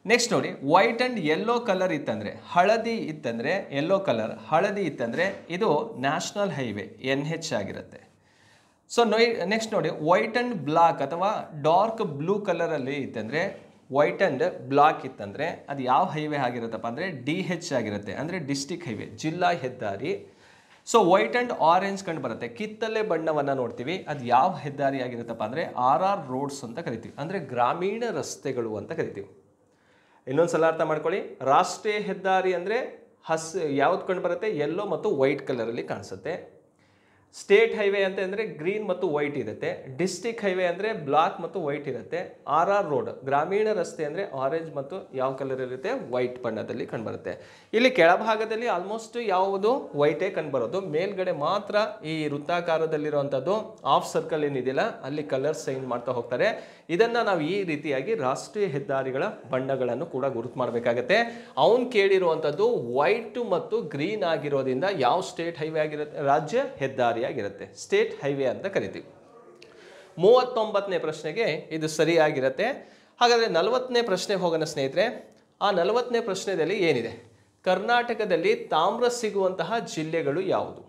ನೆಕ್ಸ್ಟ್ ನೋಡಿ, ವೈಟ್ ಆ್ಯಂಡ್ ಯೆಲ್ಲೋ ಕಲರ್ ಇತ್ತಂದರೆ, ಹಳದಿ ಇತ್ತಂದರೆ, ಯೆಲ್ಲೋ ಕಲರ್ ಹಳದಿ ಇತ್ತಂದರೆ ಇದು ನ್ಯಾಷನಲ್ ಹೈವೇ NH ಆಗಿರುತ್ತೆ. ಸೊ ನೆಕ್ಸ್ಟ್ ನೋಡಿ, ವೈಟ್ ಆ್ಯಂಡ್ ಬ್ಲಾಕ್ ಅಥವಾ ಡಾರ್ಕ್ ಬ್ಲೂ ಕಲರಲ್ಲಿ ಇತ್ತಂದರೆ, ವೈಟ್ ಆ್ಯಂಡ್ ಬ್ಲಾಕ್ ಇತ್ತಂದರೆ ಅದು ಯಾವ ಹೈವೇ ಆಗಿರುತ್ತಪ್ಪ ಅಂದರೆ DH ಆಗಿರುತ್ತೆ, ಅಂದರೆ ಡಿಸ್ಟಿಕ್ ಹೈವೇ, ಜಿಲ್ಲಾ ಹೆದ್ದಾರಿ. ಸೊ ವೈಟ್ ಆ್ಯಂಡ್ ಆರೆಂಜ್ ಕಂಡು ಬರುತ್ತೆ, ಕಿತ್ತಲೆ ಬಣ್ಣವನ್ನು ನೋಡ್ತೀವಿ. ಅದು ಯಾವ ಹೆದ್ದಾರಿ ಆಗಿರುತ್ತಪ್ಪ ಅಂದರೆ RR ರೋಡ್ಸ್ ಅಂತ ಕರಿತೀವಿ, ಅಂದರೆ ಗ್ರಾಮೀಣ ರಸ್ತೆಗಳು ಅಂತ ಕರಿತೀವಿ. ಇನ್ನೊಂದು ಸಲ ಅರ್ಥ ಮಾಡ್ಕೊಳ್ಳಿ. ರಾಷ್ಟ್ರೀಯ ಹೆದ್ದಾರಿ ಅಂದರೆ ಯಾವ್ದು ಕಂಡು ಬರುತ್ತೆ? ಯೆಲ್ಲೋ ಮತ್ತು ವೈಟ್ ಕಲರಲ್ಲಿ ಕಾಣಿಸುತ್ತೆ. ಸ್ಟೇಟ್ ಹೈವೇ ಅಂತ ಅಂದರೆ ಗ್ರೀನ್ ಮತ್ತು ವೈಟ್ ಇರುತ್ತೆ. ಡಿಸ್ಟಿಕ್ ಹೈವೇ ಅಂದರೆ ಬ್ಲಾಕ್ ಮತ್ತು ವೈಟ್ ಇರುತ್ತೆ. RR ರೋಡ್ ಗ್ರಾಮೀಣ ರಸ್ತೆ ಅಂದರೆ ಆರೆಂಜ್ ಮತ್ತು ಯಾವ ಕಲರ್ ಇರುತ್ತೆ? ವೈಟ್ ಬಣ್ಣದಲ್ಲಿ ಕಂಡುಬರುತ್ತೆ. ಇಲ್ಲಿ ಕೆಳಭಾಗದಲ್ಲಿ ಆಲ್ಮೋಸ್ಟ್ ಯಾವುದು ವೈಟೇ ಕಂಡುಬರೋದು, ಮೇಲ್ಗಡೆ ಮಾತ್ರ ಈ ವೃತ್ತಾಕಾರದಲ್ಲಿರುವಂಥದ್ದು ಆಫ್ ಸರ್ಕಲ್ ಏನಿದೆಯಲ್ಲ ಅಲ್ಲಿ ಕಲರ್ ಚೇಂಜ್ ಮಾಡ್ತಾ ಹೋಗ್ತಾರೆ. ಇದನ್ನು ನಾವು ಈ ರೀತಿಯಾಗಿ ರಾಷ್ಟ್ರೀಯ ಹೆದ್ದಾರಿಗಳ ಬಣ್ಣಗಳನ್ನು ಕೂಡ ಗುರುತು ಮಾಡಬೇಕಾಗತ್ತೆ. ಅವನು ಕೇಳಿರುವಂಥದ್ದು ವೈಟ್ ಮತ್ತು ಗ್ರೀನ್ ಆಗಿರೋದ್ರಿಂದ ಯಾವ ಸ್ಟೇಟ್ ಹೈವೇ ಆಗಿರುತ್ತೆ? ರಾಜ್ಯ ಹೆದ್ದಾರಿ ಆಗಿರುತ್ತೆ, ಸ್ಟೇಟ್ ಹೈವೇ ಅಂತ ಕರಿತೀವಿ. 39ನೇ ಪ್ರಶ್ನೆಗೆ ಇದು ಸರಿಯಾಗಿರುತ್ತೆ. ಹಾಗಾದರೆ 40ನೇ ಪ್ರಶ್ನೆ ಹೋಗೋಣ ಸ್ನೇಹಿತರೆ. ಆ 40ನೇ ಪ್ರಶ್ನೆಯಲ್ಲಿ ಏನಿದೆ? ಕರ್ನಾಟಕದಲ್ಲಿ ತಾಮ್ರ ಸಿಗುವಂತಹ ಜಿಲ್ಲೆಗಳು ಯಾವುದು?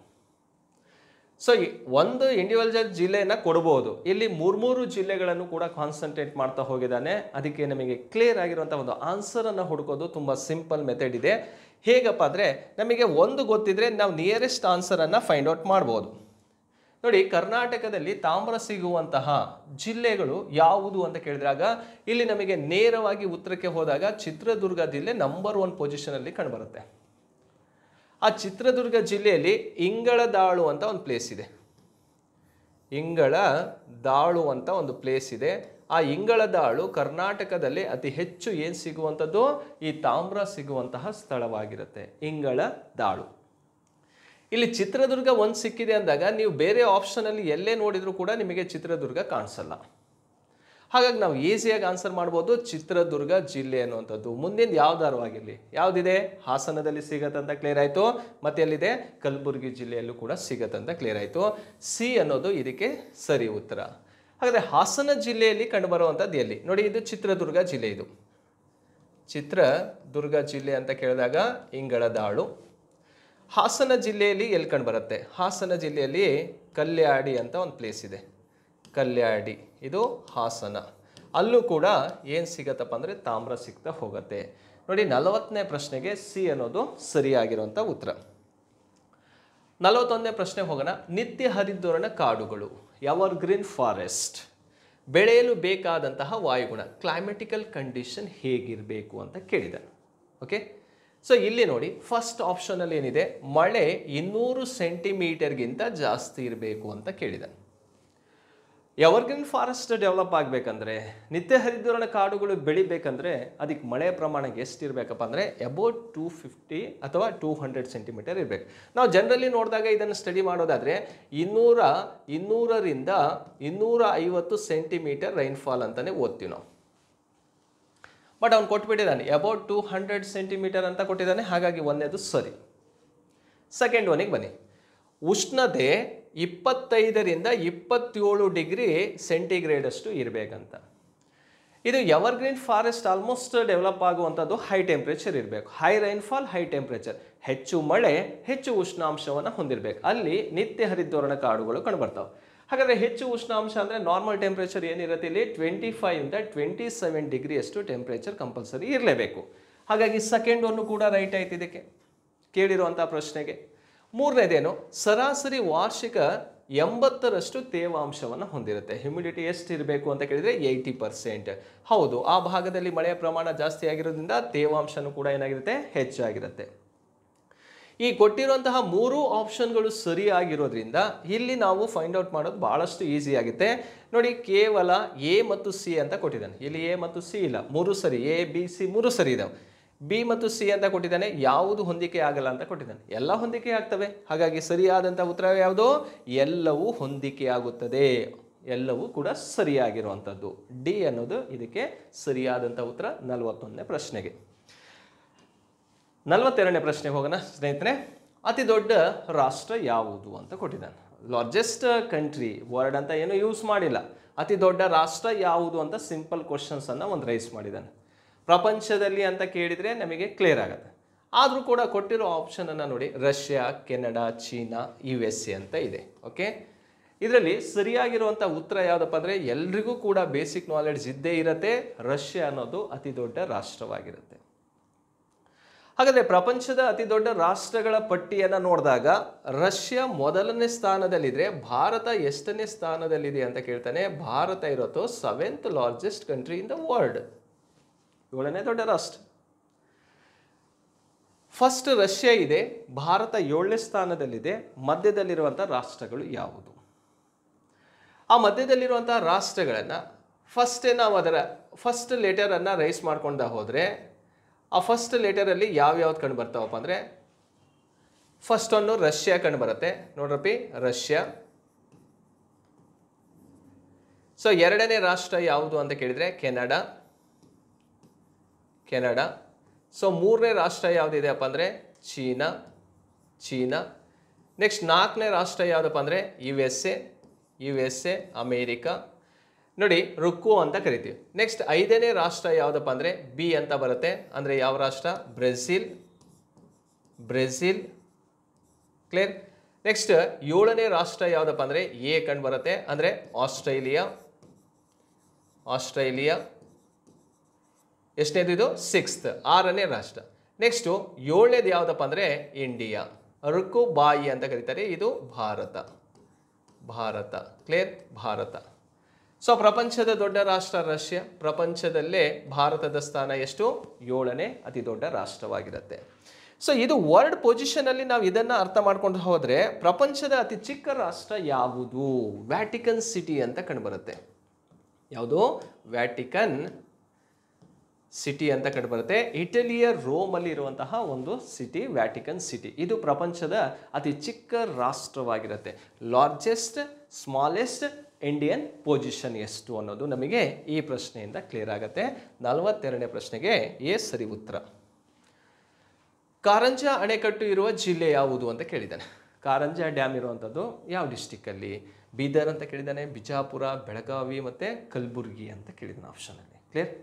ಸೊ ಒಂದು ಇಂಡಿವಿಜುವಲ್ ಜಿಲ್ಲೆಯನ್ನು ಕೊಡ್ಬೋದು. ಇಲ್ಲಿ 3 ಜಿಲ್ಲೆಗಳನ್ನು ಕೂಡ ಕಾನ್ಸಂಟ್ರೇಟ್ ಮಾಡ್ತಾ ಹೋಗಿದ್ದಾನೆ. ಅದಕ್ಕೆ ನಮಗೆ ಕ್ಲಿಯರ್ ಆಗಿರುವಂಥ ಒಂದು ಆನ್ಸರನ್ನು ಹುಡುಕೋದು ತುಂಬ ಸಿಂಪಲ್ ಮೆಥಡ್ ಇದೆ. ಹೇಗಪ್ಪ ಅಂದರೆ ನಮಗೆ ಒಂದು ಗೊತ್ತಿದ್ರೆ ನಾವು ನಿಯರೆಸ್ಟ್ ಆನ್ಸರನ್ನು ಫೈಂಡ್ ಔಟ್ ಮಾಡ್ಬೋದು. ನೋಡಿ, ಕರ್ನಾಟಕದಲ್ಲಿ ತಾಮ್ರ ಸಿಗುವಂತಹ ಜಿಲ್ಲೆಗಳು ಯಾವುದು ಅಂತ ಕೇಳಿದಾಗ ಇಲ್ಲಿ ನಮಗೆ ನೇರವಾಗಿ ಉತ್ತರಕ್ಕೆ ಹೋದಾಗ ಚಿತ್ರದುರ್ಗ ಜಿಲ್ಲೆ ನಂಬರ್ 1 ಪೊಸಿಷನಲ್ಲಿ ಕಂಡುಬರುತ್ತೆ. ಆ ಚಿತ್ರದುರ್ಗ ಜಿಲ್ಲೆಯಲ್ಲಿ ಇಂಗಳದಾಳು ಅಂತ ಒಂದು ಪ್ಲೇಸ್ ಇದೆ. ಇಂಗಳದಾಳು ಅಂತ ಒಂದು ಪ್ಲೇಸ್ ಇದೆ. ಆ ಇಂಗಳದಾಳು ಕರ್ನಾಟಕದಲ್ಲಿ ಅತಿ ಹೆಚ್ಚು ಏನು ಸಿಗುವಂಥದ್ದು? ಈ ತಾಮ್ರ ಸಿಗುವಂತಹ ಸ್ಥಳವಾಗಿರುತ್ತೆ ಇಂಗಳದಾಳು. ಇಲ್ಲಿ ಚಿತ್ರದುರ್ಗ ಒಂದು ಸಿಕ್ಕಿದೆ ಅಂದಾಗ ನೀವು ಬೇರೆ ಆಪ್ಷನಲ್ಲಿ ಎಲ್ಲೇ ನೋಡಿದರೂ ಕೂಡ ನಿಮಗೆ ಚಿತ್ರದುರ್ಗ ಕಾಣಿಸಲ್ಲ. ಹಾಗಾಗಿ ನಾವು ಈಸಿಯಾಗಿ ಆನ್ಸರ್ ಮಾಡ್ಬೋದು ಚಿತ್ರದುರ್ಗ ಜಿಲ್ಲೆ ಅನ್ನುವಂಥದ್ದು. ಮುಂದಿನ ಯಾವ್ದಾರವಾಗಿರಲಿ, ಯಾವುದಿದೆ? ಹಾಸನದಲ್ಲಿ ಸಿಗತ್ತಂತ ಕ್ಲಿಯರ್ ಆಯಿತು. ಮತ್ತೆ ಎಲ್ಲಿದೆ? ಕಲಬುರಗಿ ಜಿಲ್ಲೆಯಲ್ಲೂ ಕೂಡ ಸಿಗತ್ತಂತ ಕ್ಲಿಯರ್ ಆಯಿತು. ಸಿ ಅನ್ನೋದು ಇದಕ್ಕೆ ಸರಿ ಉತ್ತರ. ಹಾಗಾದರೆ ಹಾಸನ ಜಿಲ್ಲೆಯಲ್ಲಿ ಕಂಡುಬರುವಂಥದ್ದು ಎಲ್ಲಿ? ನೋಡಿ, ಇದು ಚಿತ್ರದುರ್ಗ ಜಿಲ್ಲೆ. ಇದು ಚಿತ್ರದುರ್ಗ ಜಿಲ್ಲೆ ಅಂತ ಕೇಳಿದಾಗ ಇಂಗಳದಾಳು. ಹಾಸನ ಜಿಲ್ಲೆಯಲ್ಲಿ ಎಲ್ಲಿ ಕಂಡುಬರುತ್ತೆ? ಹಾಸನ ಜಿಲ್ಲೆಯಲ್ಲಿ ಕಲ್ಯಾಡಿ ಅಂತ ಒಂದು ಪ್ಲೇಸ್ ಇದೆ. ಕಲ್ಯಾಡಿ, ಇದು ಹಾಸನ. ಅಲ್ಲೂ ಕೂಡ ಏನು ಸಿಗತ್ತಪ್ಪ ಅಂದರೆ ತಾಮ್ರ ಸಿಗ್ತಾ ಹೋಗುತ್ತೆ. ನೋಡಿ, 40ನೇ ಪ್ರಶ್ನೆಗೆ ಸಿ ಅನ್ನೋದು ಸರಿಯಾಗಿರುವಂಥ ಉತ್ತರ. 41ನೇ ಪ್ರಶ್ನೆ ಹೋಗೋಣ. ನಿತ್ಯ ಹರಿದ್ವರ್ಣ ಕಾಡುಗಳು, ಎವರ್ಗ್ರೀನ್ ಫಾರೆಸ್ಟ್, ಬೆಳೆಯಲು ಬೇಕಾದಂತಹ ವಾಯುಗುಣ, ಕ್ಲೈಮೆಟಿಕಲ್ ಕಂಡೀಷನ್ ಹೇಗಿರಬೇಕು ಅಂತ ಕೇಳಿದ. ಓಕೆ, ಸೊ ಇಲ್ಲಿ ನೋಡಿ ಫಸ್ಟ್ ಆಪ್ಷನಲ್ಲಿ ಏನಿದೆ, ಮಳೆ 200 ಸೆಂಟಿಮೀಟರ್ಗಿಂತ ಜಾಸ್ತಿ ಇರಬೇಕು ಅಂತ ಕೇಳಿದ್ದಾನೆ. ಎವರ್ಗ್ರೀನ್ ಫಾರೆಸ್ಟ್ ಡೆವಲಪ್ ಆಗಬೇಕಂದ್ರೆ, ನಿತ್ಯ ಹರಿದ್ವರ್ಣ ಕಾಡುಗಳು ಬೆಳಿಬೇಕಂದ್ರೆ ಅದಕ್ಕೆ ಮಳೆ ಪ್ರಮಾಣ ಎಷ್ಟಿರಬೇಕಪ್ಪ ಅಂದರೆ ಅಬೌಟ್ 250 ಅಥವಾ 200 ಸೆಂಟಿಮೀಟರ್ ಇರಬೇಕು. ನಾವು ಜನರಲಿ ನೋಡಿದಾಗ ಇದನ್ನು ಸ್ಟಡಿ ಮಾಡೋದಾದರೆ 200ರಿಂದ 250 ಸೆಂಟಿಮೀಟರ್ ರೈನ್ಫಾಲ್ ಅಂತಲೇ ಓದ್ತೀವಿ ನಾವು. ಬಟ್ ಅವ್ನು ಕೊಟ್ಬಿಟ್ಟಿದ್ದಾನೆ ಅಬೌಟ್ 200 ಸೆಂಟಿಮೀಟರ್ ಅಂತ ಕೊಟ್ಟಿದ್ದಾನೆ. ಹಾಗಾಗಿ ಒಂದೇದು ಸರಿ. ಸೆಕೆಂಡ್ ಒನಿಗೆ ಬನ್ನಿ. ಉಷ್ಣತೆ 25ರಿಂದ 27 ಡಿಗ್ರಿ ಸೆಂಟಿಗ್ರೇಡ್ ಅಷ್ಟು ಇರಬೇಕಂತ. ಇದು ಎವರ್ಗ್ರೀನ್ ಫಾರೆಸ್ಟ್ ಆಲ್ಮೋಸ್ಟ್ ಡೆವಲಪ್ ಆಗುವಂಥದ್ದು ಹೈ ಟೆಂಪ್ರೇಚರ್ ಇರಬೇಕು. ಹೈ ರೈನ್ಫಾಲ್, ಹೈ ಟೆಂಪ್ರೇಚರ್, ಹೆಚ್ಚು ಮಳೆ, ಹೆಚ್ಚು ಉಷ್ಣಾಂಶವನ್ನು ಹೊಂದಿರಬೇಕು. ಅಲ್ಲಿ ನಿತ್ಯ ಹರಿದ್ವರ್ಣ ಕಾಡುಗಳು ಕಂಡುಬರ್ತಾವೆ. ಹಾಗಾದರೆ ಹೆಚ್ಚು ಉಷ್ಣಾಂಶ ಅಂದರೆ ನಾರ್ಮಲ್ ಟೆಂಪ್ರೇಚರ್ ಏನಿರುತ್ತೆ ಇಲ್ಲಿ 25ರಿಂದ 27 ಡಿಗ್ರಿ ಅಷ್ಟು ಟೆಂಪ್ರೇಚರ್ ಕಂಪಲ್ಸರಿ ಇರಲೇಬೇಕು. ಹಾಗಾಗಿ ಸೆಕೆಂಡ್ ಒನ್ನು ಕೂಡ ರೈಟ್ ಆಯ್ತು ಇದಕ್ಕೆ ಕೇಳಿರುವಂಥ ಪ್ರಶ್ನೆಗೆ. ಮೂರನೇದೇನು, ಸರಾಸರಿ ವಾರ್ಷಿಕ 80ರಷ್ಟು ತೇವಾಂಶವನ್ನು ಹೊಂದಿರುತ್ತೆ. ಹ್ಯುಮಿಡಿಟಿ ಎಷ್ಟು ಇರಬೇಕು ಅಂತ ಕೇಳಿದರೆ 80%. ಹೌದು, ಆ ಭಾಗದಲ್ಲಿ ಮಳೆಯ ಪ್ರಮಾಣ ಜಾಸ್ತಿ ಆಗಿರೋದ್ರಿಂದ ತೇವಾಂಶನೂ ಕೂಡ ಏನಾಗಿರುತ್ತೆ, ಹೆಚ್ಚಾಗಿರುತ್ತೆ. ಈ ಕೊಟ್ಟಿರುವಂತಹ 3 ಆಪ್ಷನ್ಗಳು ಸರಿಯಾಗಿರೋದ್ರಿಂದ ಇಲ್ಲಿ ನಾವು ಫೈಂಡ್ ಔಟ್ ಮಾಡೋದು ಭಾಳಷ್ಟು ಈಸಿ ಆಗುತ್ತೆ. ನೋಡಿ, ಕೇವಲ ಎ ಮತ್ತು ಸಿ ಅಂತ ಕೊಟ್ಟಿದ್ದಾನೆ. ಇಲ್ಲಿ ಎ ಮತ್ತು ಸಿ ಇಲ್ಲ, 3 ಸರಿ. ಎ ಬಿ ಸಿ 3 ಸರಿ ಇದಾವೆ. ಬಿ ಮತ್ತು ಸಿ ಅಂತ ಕೊಟ್ಟಿದ್ದಾನೆ, ಯಾವುದು ಹೊಂದಿಕೆ ಆಗಲ್ಲ ಅಂತ ಕೊಟ್ಟಿದ್ದಾನೆ. ಎಲ್ಲ ಹೊಂದಿಕೆ ಆಗ್ತವೆ. ಹಾಗಾಗಿ ಸರಿಯಾದಂಥ ಉತ್ತರ ಯಾವುದು? ಎಲ್ಲವೂ ಹೊಂದಿಕೆ ಆಗುತ್ತದೆ. ಎಲ್ಲವೂ ಕೂಡ ಸರಿಯಾಗಿರುವಂಥದ್ದು. ಡಿ ಅನ್ನೋದು ಇದಕ್ಕೆ ಸರಿಯಾದಂಥ ಉತ್ತರ 41ನೇ ಪ್ರಶ್ನೆಗೆ. 42ನೇ ಪ್ರಶ್ನೆಗೆ ಹೋಗೋಣ ಸ್ನೇಹಿತರೆ. ಅತಿ ದೊಡ್ಡ ರಾಷ್ಟ್ರ ಯಾವುದು ಅಂತ ಕೊಟ್ಟಿದ್ದಾನೆ. ಲಾರ್ಜೆಸ್ಟ್ ಕಂಟ್ರಿ ವರ್ಡ್ ಅಂತ ಏನು ಯೂಸ್ ಮಾಡಿಲ್ಲ. ಅತಿ ದೊಡ್ಡ ರಾಷ್ಟ್ರ ಯಾವುದು ಅಂತ ಸಿಂಪಲ್ ಕ್ವಶನ್ಸನ್ನು ಒಂದು ರೈಸ್ ಮಾಡಿದ್ದಾನೆ. ಪ್ರಪಂಚದಲ್ಲಿ ಅಂತ ಕೇಳಿದರೆ ನಮಗೆ ಕ್ಲಿಯರ್ ಆಗುತ್ತೆ. ಆದರೂ ಕೂಡ ಕೊಟ್ಟಿರೋ ಆಪ್ಷನನ್ನು ನೋಡಿ, ರಷ್ಯಾ, ಕೆನಡಾ, ಚೀನಾ, USA ಅಂತ ಇದೆ. ಓಕೆ, ಇದರಲ್ಲಿ ಸರಿಯಾಗಿರುವಂಥ ಉತ್ತರ ಯಾವುದಪ್ಪ ಅಂದರೆ ಎಲ್ರಿಗೂ ಕೂಡ ಬೇಸಿಕ್ ನಾಲೆಡ್ಜ್ ಇದ್ದೇ ಇರುತ್ತೆ. ರಷ್ಯಾ ಅನ್ನೋದು ಅತಿ ದೊಡ್ಡ ರಾಷ್ಟ್ರವಾಗಿರುತ್ತೆ. ಹಾಗಾದರೆ ಪ್ರಪಂಚದ ಅತಿ ದೊಡ್ಡ ರಾಷ್ಟ್ರಗಳ ಪಟ್ಟಿಯನ್ನು ನೋಡಿದಾಗ ರಷ್ಯಾ ಮೊದಲನೇ ಸ್ಥಾನದಲ್ಲಿದ್ದರೆ ಭಾರತ ಎಷ್ಟನೇ ಸ್ಥಾನದಲ್ಲಿದೆ ಅಂತ ಕೇಳ್ತಾನೆ. ಭಾರತ ಇರೋದು 7th largest country in the world, 7ನೇ ದೊಡ್ಡ ರಾಷ್ಟ್ರ. ಫಸ್ಟ್ ರಷ್ಯಾ ಇದೆ, ಭಾರತ 7ನೇ ಸ್ಥಾನದಲ್ಲಿದೆ. ಮಧ್ಯದಲ್ಲಿರುವಂಥ ರಾಷ್ಟ್ರಗಳು ಯಾವುದು? ಆ ಮಧ್ಯದಲ್ಲಿರುವಂಥ ರಾಷ್ಟ್ರಗಳನ್ನು ಫಸ್ಟೇ ನಾವು ಅದರ ಫಸ್ಟ್ ಲೆಟರನ್ನು ರೈಸ್ ಮಾಡ್ಕೊಂಡ ಹೋದರೆ ಆ ಫಸ್ಟ್ ಲೆಟರಲ್ಲಿ ಯಾವ್ಯಾವ್ದು ಕಂಡು ಬರ್ತಾವಪ್ಪ ಅಂದರೆ ಫಸ್ಟ್ ಒಂದು ರಷ್ಯಾ ಕಂಡು ಬರುತ್ತೆ. ನೋಡ್ರಪ್ಪಿ, ರಷ್ಯಾ. ಸೊ ಎರಡನೇ ರಾಷ್ಟ್ರ ಯಾವುದು ಅಂತ ಕೇಳಿದರೆ ಕೆನಡಾ. ಸೊ ಮೂರನೇ ರಾಷ್ಟ್ರ ಯಾವುದಿದೆಯಪ್ಪ ಅಂದರೆ ಚೀನಾ. ನೆಕ್ಸ್ಟ್ 4ನೇ ರಾಷ್ಟ್ರ ಯಾವುದಪ್ಪ ಅಂದರೆ USA, ಅಮೇರಿಕಾ. ನೋಡಿ, ರುಕ್ಕು ಅಂತ ಕರಿತೀವಿ. ನೆಕ್ಸ್ಟ್ 5ನೇ ರಾಷ್ಟ್ರ ಯಾವುದಪ್ಪ ಅಂದರೆ ಬಿ ಅಂತ ಬರುತ್ತೆ. ಅಂದರೆ ಯಾವ ರಾಷ್ಟ್ರ? ಬ್ರೆಜಿಲ್. ಕ್ಲಿಯರ್. ನೆಕ್ಸ್ಟ್ 7ನೇ ರಾಷ್ಟ್ರ ಯಾವುದಪ್ಪ ಅಂದರೆ ಎ ಕಂಡು ಬರುತ್ತೆ. ಅಂದರೆ ಆಸ್ಟ್ರೇಲಿಯಾ. ಎಷ್ಟನೇದು ಇದು? 6th, 6ನೇ ರಾಷ್ಟ್ರ. ನೆಕ್ಸ್ಟು 7ನೇದು ಯಾವುದಪ್ಪ ಅಂದರೆ ಇಂಡಿಯಾ. ರುಕ್ಕು ಬಾಯಿ ಅಂತ ಕರೀತಾರೆ. ಇದು ಭಾರತ. ಕ್ಲಿಯರ್, ಭಾರತ. ಸೊ ಪ್ರಪಂಚದ ದೊಡ್ಡ ರಾಷ್ಟ್ರ ರಷ್ಯಾ. ಪ್ರಪಂಚದಲ್ಲೇ ಭಾರತದ ಸ್ಥಾನ ಎಷ್ಟು? 7ನೇ ಅತಿ ದೊಡ್ಡ ರಾಷ್ಟ್ರವಾಗಿರುತ್ತೆ. ಸೊ ಇದು ವರ್ಲ್ಡ್ ಪೊಸಿಷನಲ್ಲಿ ನಾವು ಇದನ್ನು ಅರ್ಥ ಮಾಡ್ಕೊಂಡು ಹೋದರೆ ಪ್ರಪಂಚದ ಅತಿ ಚಿಕ್ಕ ರಾಷ್ಟ್ರ ಯಾವುದು? ವ್ಯಾಟಿಕನ್ ಸಿಟಿ ಅಂತ ಕಂಡುಬರುತ್ತೆ. ಯಾವುದು? ವ್ಯಾಟಿಕನ್ ಸಿಟಿ ಅಂತ ಕಂಡುಬರುತ್ತೆ. ಇಟಲಿಯ ರೋಮಲ್ಲಿ ಇರುವಂತಹ ಒಂದು ಸಿಟಿ ವ್ಯಾಟಿಕನ್ ಸಿಟಿ. ಇದು ಪ್ರಪಂಚದ ಅತಿ ಚಿಕ್ಕ ರಾಷ್ಟ್ರವಾಗಿರುತ್ತೆ. ಲಾರ್ಜೆಸ್ಟ್, ಸ್ಮಾಲೆಸ್ಟ್ ಇಂಡಿಯನ್ ಪೊಸಿಷನ್ ಎಷ್ಟು ಅನ್ನೋದು ನಮಗೆ ಈ ಪ್ರಶ್ನೆಯಿಂದ ಕ್ಲಿಯರ್ ಆಗುತ್ತೆ. 42ನೇ ಪ್ರಶ್ನೆಗೆ ಎ ಸರಿ ಉತ್ತರ. ಕಾರಂಜ ಅಣೆಕಟ್ಟು ಇರುವ ಜಿಲ್ಲೆ ಯಾವುದು ಅಂತ ಕೇಳಿದ್ದಾನೆ. ಕಾರಂಜ ಡ್ಯಾಮ್ ಇರುವಂಥದ್ದು ಯಾವ ಡಿಸ್ಟಿಕ್ಕಲ್ಲಿ? ಬೀದರ್ ಅಂತ ಕೇಳಿದ್ದಾನೆ, ಬಿಜಾಪುರ, ಬೆಳಗಾವಿ ಮತ್ತು ಕಲಬುರ್ಗಿ ಅಂತ ಕೇಳಿದ್ದಾನೆ ಆಪ್ಷನಲ್ಲಿ. ಕ್ಲಿಯರ್.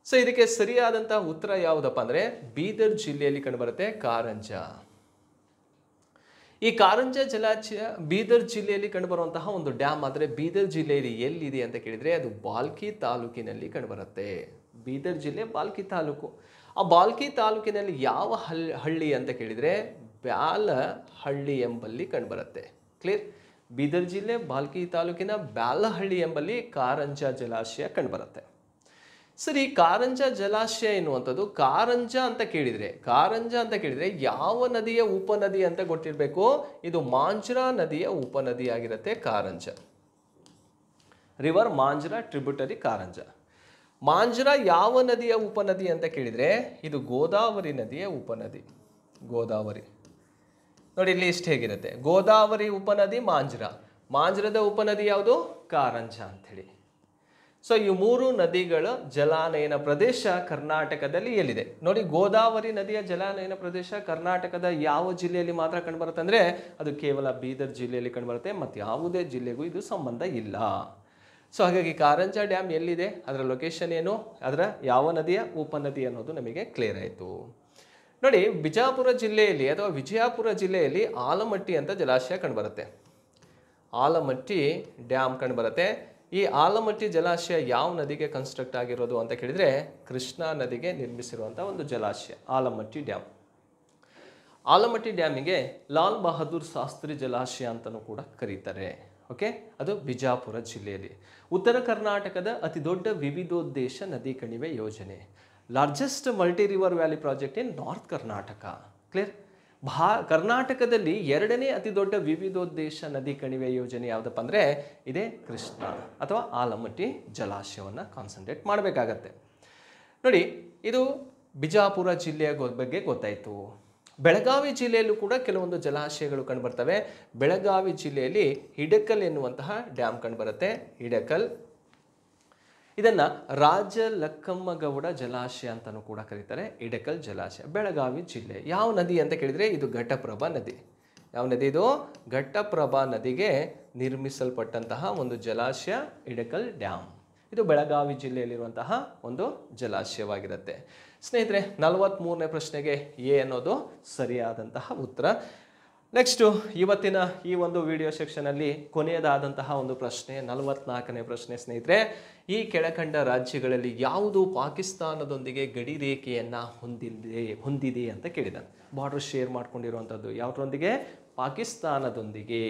ಸೊ ಇದಕ್ಕೆ ಸರಿಯಾದಂಥ ಉತ್ತರ ಯಾವುದಪ್ಪ ಅಂದರೆ ಬೀದರ್ ಜಿಲ್ಲೆಯಲ್ಲಿ ಕಂಡುಬರುತ್ತೆ ಕಾರಂಜ. ಈ ಕಾರಂಜ ಜಲಾಶಯ ಬೀದರ್ ಜಿಲ್ಲೆಯಲ್ಲಿ ಕಂಡುಬರುವಂತಹ ಒಂದು ಡ್ಯಾಮ್. ಆದರೆ ಬೀದರ್ ಜಿಲ್ಲೆಯಲ್ಲಿ ಎಲ್ಲಿದೆ ಅಂತ ಕೇಳಿದರೆ ಅದು ಬಾಲ್ಕಿ ತಾಲೂಕಿನಲ್ಲಿ ಕಂಡುಬರುತ್ತೆ. ಬೀದರ್ ಜಿಲ್ಲೆ ಬಾಲ್ಕಿ ತಾಲೂಕು. ಆ ಬಾಲ್ಕಿ ತಾಲೂಕಿನಲ್ಲಿ ಯಾವ ಹಳ್ಳಿ ಅಂತ ಕೇಳಿದರೆ ಬ್ಯಾಲಹಳ್ಳಿ ಎಂಬಲ್ಲಿ ಕಂಡುಬರುತ್ತೆ. ಕ್ಲಿಯರ್. ಬೀದರ್ ಜಿಲ್ಲೆ ಬಾಲ್ಕಿ ತಾಲೂಕಿನ ಬ್ಯಾಲಹಳ್ಳಿ ಎಂಬಲ್ಲಿ ಕಾರಂಜ ಜಲಾಶಯ ಕಂಡುಬರುತ್ತೆ. ಸರಿ, ಕಾರಂಜ ಜಲಾಶಯ ಎನ್ನುವಂಥದ್ದು ಕಾರಂಜ ಅಂತ ಕೇಳಿದ್ರೆ ಯಾವ ನದಿಯ ಉಪನದಿ ಅಂತ ಗೊತ್ತಿರಬೇಕು. ಇದು ಮಾಂಜ್ರಾ ನದಿಯ ಉಪನದಿ ಆಗಿರುತ್ತೆ ಕಾರಂಜ. River Manjra tributary Karanja. ಮಾಂಜ್ರಾ ಯಾವ ನದಿಯ ಉಪನದಿ ಅಂತ ಕೇಳಿದರೆ ಇದು ಗೋದಾವರಿ ನದಿಯ ಉಪನದಿ. ಗೋದಾವರಿ ನೋಡಿ ಇಲ್ಲಿ ಇಷ್ಟು ಹೇಗಿರುತ್ತೆ. ಗೋದಾವರಿ ಉಪನದಿ ಮಾಂಜ್ರದ ಉಪನದಿ ಯಾವುದು? ಕಾರಂಜ ಅಂಥೇಳಿ. ಸೊ ಈ ಮೂರು ನದಿಗಳ ಜಲಾನಯನ ಪ್ರದೇಶ ಕರ್ನಾಟಕದಲ್ಲಿ ಎಲ್ಲಿದೆ ನೋಡಿ. ಗೋದಾವರಿ ನದಿಯ ಜಲಾನಯನ ಪ್ರದೇಶ ಕರ್ನಾಟಕದ ಯಾವ ಜಿಲ್ಲೆಯಲ್ಲಿ ಮಾತ್ರ ಕಂಡುಬರುತ್ತೆ ಅಂದರೆ ಅದು ಕೇವಲ ಬೀದರ್ ಜಿಲ್ಲೆಯಲ್ಲಿ ಕಂಡುಬರುತ್ತೆ, ಮತ್ತು ಯಾವುದೇ ಜಿಲ್ಲೆಗೂ ಇದು ಸಂಬಂಧ ಇಲ್ಲ. ಸೊ ಹಾಗಾಗಿ ಕಾರಂಜ ಡ್ಯಾಮ್ ಎಲ್ಲಿದೆ, ಅದರ ಲೊಕೇಶನ್ ಏನು, ಅದರ ಯಾವ ನದಿಯ ಉಪನದಿ ಅನ್ನೋದು ನಮಗೆ ಕ್ಲಿಯರ್ ಆಯಿತು. ನೋಡಿ, ಬಿಜಾಪುರ ಜಿಲ್ಲೆಯಲ್ಲಿ ಅಥವಾ ವಿಜಯಪುರ ಜಿಲ್ಲೆಯಲ್ಲಿ ಆಲಮಟ್ಟಿ ಅಂತ ಜಲಾಶಯ ಕಂಡುಬರುತ್ತೆ. ಆಲಮಟ್ಟಿ ಡ್ಯಾಮ್ ಕಂಡುಬರುತ್ತೆ. ಈ ಆಲಮಟ್ಟಿ ಜಲಾಶಯ ಯಾವ ನದಿಗೆ ಕನ್ಸ್ಟ್ರಕ್ಟ್ ಆಗಿರೋದು ಅಂತ ಕೇಳಿದರೆ ಕೃಷ್ಣಾ ನದಿಗೆ ನಿರ್ಮಿಸಿರುವಂಥ ಒಂದು ಜಲಾಶಯ ಆಲಮಟ್ಟಿ ಡ್ಯಾಮ್. ಆಲಮಟ್ಟಿ ಡ್ಯಾಮಿಗೆ ಲಾಲ್ ಬಹದ್ದೂರ್ ಶಾಸ್ತ್ರಿ ಜಲಾಶಯ ಅಂತಲೂ ಕೂಡ ಕರೀತಾರೆ. ಓಕೆ, ಅದು ಬಿಜಾಪುರ ಜಿಲ್ಲೆಯಲ್ಲಿ. ಉತ್ತರ ಕರ್ನಾಟಕದ ಅತಿ ದೊಡ್ಡ ವಿವಿಧೋದ್ದೇಶ ನದಿ ಕಣಿವೆ ಯೋಜನೆ, largest multi river valley project in north Karnataka. Clear. ಕರ್ನಾಟಕದಲ್ಲಿ ಎರಡನೇ ಅತಿ ದೊಡ್ಡ ವಿವಿಧೋದ್ದೇಶ ನದಿ ಕಣಿವೆ ಯೋಜನೆ ಯಾವುದಪ್ಪ ಅಂದರೆ ಇದೇ ಕೃಷ್ಣ ಅಥವಾ ಆಲಮಟ್ಟಿ ಜಲಾಶಯವನ್ನು ಕಾನ್ಸಂಟ್ರೇಟ್ ಮಾಡಬೇಕಾಗತ್ತೆ. ನೋಡಿ, ಇದು ಬಿಜಾಪುರ ಜಿಲ್ಲೆಯ ಬಗ್ಗೆ ಗೊತ್ತಾಯಿತು. ಬೆಳಗಾವಿ ಜಿಲ್ಲೆಯಲ್ಲೂ ಕೂಡ ಕೆಲವೊಂದು ಜಲಾಶಯಗಳು ಕಂಡುಬರ್ತವೆ. ಬೆಳಗಾವಿ ಜಿಲ್ಲೆಯಲ್ಲಿ ಹಿಡಕಲ್ ಎನ್ನುವಂತಹ ಡ್ಯಾಮ್ ಕಂಡುಬರುತ್ತೆ. ಹಿಡಕಲ್, ಇದನ್ನು ರಾಜಲಕ್ಕಮ್ಮಗೌಡ ಜಲಾಶಯ ಅಂತಲೂ ಕೂಡ ಕರೀತಾರೆ. ಹಿಡಕಲ್ ಜಲಾಶಯ ಬೆಳಗಾವಿ ಜಿಲ್ಲೆ. ಯಾವ ನದಿ ಅಂತ ಕೇಳಿದರೆ ಇದು ಘಟಪ್ರಭಾ ನದಿ. ಯಾವ ನದಿ ಇದು? ಘಟಪ್ರಭಾ ನದಿಗೆ ನಿರ್ಮಿಸಲ್ಪಟ್ಟಂತಹ ಒಂದು ಜಲಾಶಯ ಹಿಡಕಲ್ ಡ್ಯಾಮ್. ಇದು ಬೆಳಗಾವಿ ಜಿಲ್ಲೆಯಲ್ಲಿರುವಂತಹ ಒಂದು ಜಲಾಶಯವಾಗಿರುತ್ತೆ. ಸ್ನೇಹಿತರೆ, 43ನೇ ಪ್ರಶ್ನೆಗೆ ಎ ಅನ್ನೋದು ಸರಿಯಾದಂತಹ ಉತ್ತರ. ನೆಕ್ಸ್ಟು ಇವತ್ತಿನ ಈ ಒಂದು ವಿಡಿಯೋ ಸೆಕ್ಷನಲ್ಲಿ ಕೊನೆಯದಾದಂತಹ ಒಂದು ಪ್ರಶ್ನೆ, 44ನೇ ಪ್ರಶ್ನೆ. ಸ್ನೇಹಿತರೆ, ಈ ಕೆಳಕಂಡ ರಾಜ್ಯಗಳಲ್ಲಿ ಯಾವುದು ಪಾಕಿಸ್ತಾನದೊಂದಿಗೆ ಗಡಿ ರೇಖೆಯನ್ನು ಹೊಂದಿದೆ ಅಂತ ಕೇಳಿದ್ದಾನೆ. Border share ಮಾಡ್ಕೊಂಡಿರುವಂಥದ್ದು ಯಾವುದರೊಂದಿಗೆ? ಪಾಕಿಸ್ತಾನದೊಂದಿಗೆ.